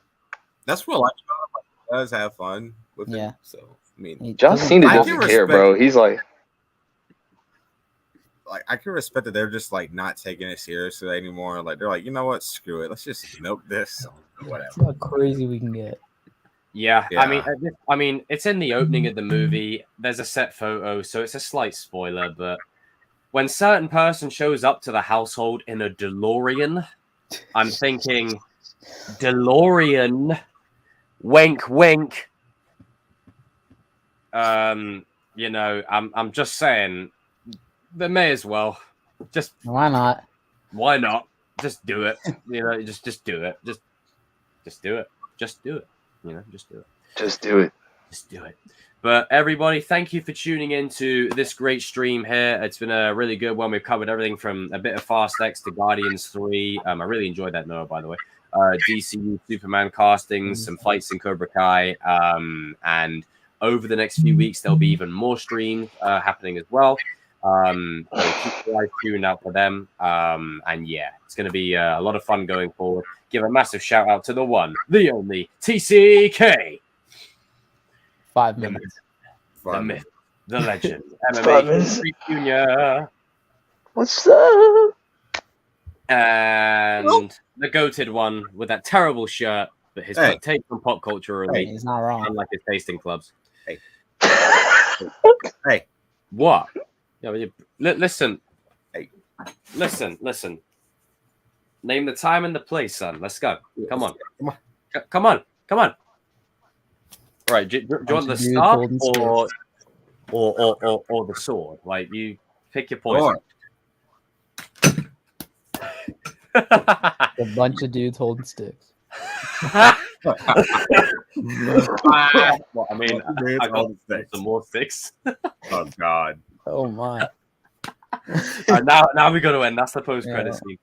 That's what I like about him. He does have fun with it. So, I mean, John Cena doesn't care, bro. He's like I can respect that they're just like not taking it seriously anymore. Like they're like, you know what, screw it, let's just milk this. Whatever. See how crazy we can get. Yeah. I mean, it's in the opening of the movie. There's a set photo, so it's a slight spoiler. But when certain person shows up to the household in a DeLorean, I'm thinking, DeLorean, wink, wink. I'm just saying. They may as well. Just why not? Why not? Just do it. Just do it. Just do it. Just do it. Just do it. Just do it. Just do it. But everybody, thank you for tuning into this great stream here. It's been a really good one. We've covered everything from a bit of Fast X to Guardians 3. I really enjoyed that, Noah, by the way. DCU Superman castings, some fights in Cobra Kai, and over the next few weeks, there'll be even more streams happening as well. So keep your eyes tuned out for them. And yeah, it's going to be a lot of fun going forward. Give a massive shout out to the one, the only TCK. 5 minutes. The myth, the legend, 5 minutes. MMA Junior. What's up? And the goated one with that terrible shirt, but his take on pop culture are elite. He's not wrong. Unlike his tasting clubs. Hey. Hey. What? Listen. Hey. Listen. Name the time and the place, son. Let's go. Come on. Come on. All right. Do you want the staff or the sword? Like, you pick your poison. A bunch of dudes holding sticks. Well, I mean, I got some more sticks. Oh God. Oh my. All right, now we got to end. That's the post-credit scene.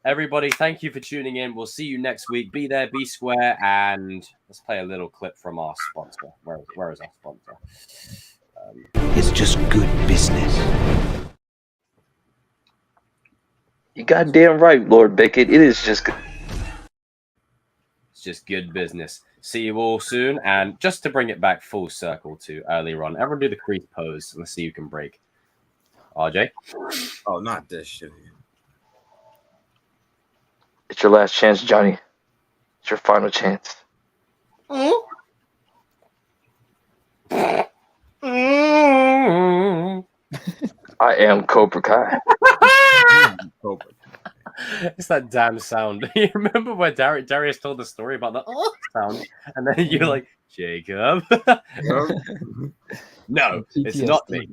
Everybody, thank you for tuning in. We'll see you next week. Be there, be square, and let's play a little clip from our sponsor. Where is our sponsor? It's just good business. You goddamn right, Lord Beckett. It is just good. It's just good business. See you all soon. And just to bring it back full circle to earlier on, everyone do the crease pose. Let's see who can break. RJ? Oh, not this shit. It's your last chance, Johnny. It's your final chance. I am Cobra Kai. It's that damn sound. You remember where Darius told the story about the sound, and then you're like, Jacob. No, it's not me.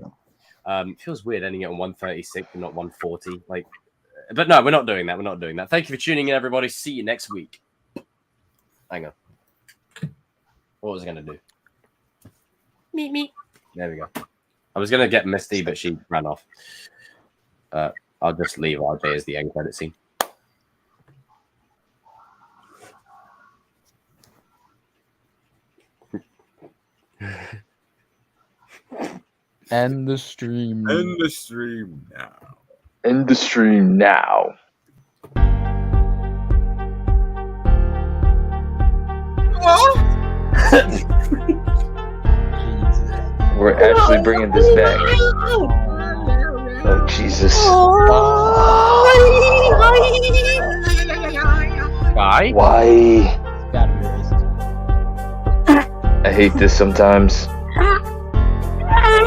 It feels weird ending it on 136 and not 140. Like, but no, we're not doing that. We're not doing that. Thank you for tuning in, everybody. See you next week. Hang on. What was I gonna do? Meet. There we go. I was gonna get Misty, but she ran off. I'll just leave RJ as the end credit scene. End the stream. End the stream now. End the stream now. We're actually bringing this back. Oh, Jesus. Bye. Why? Gotta be racist. I hate this sometimes.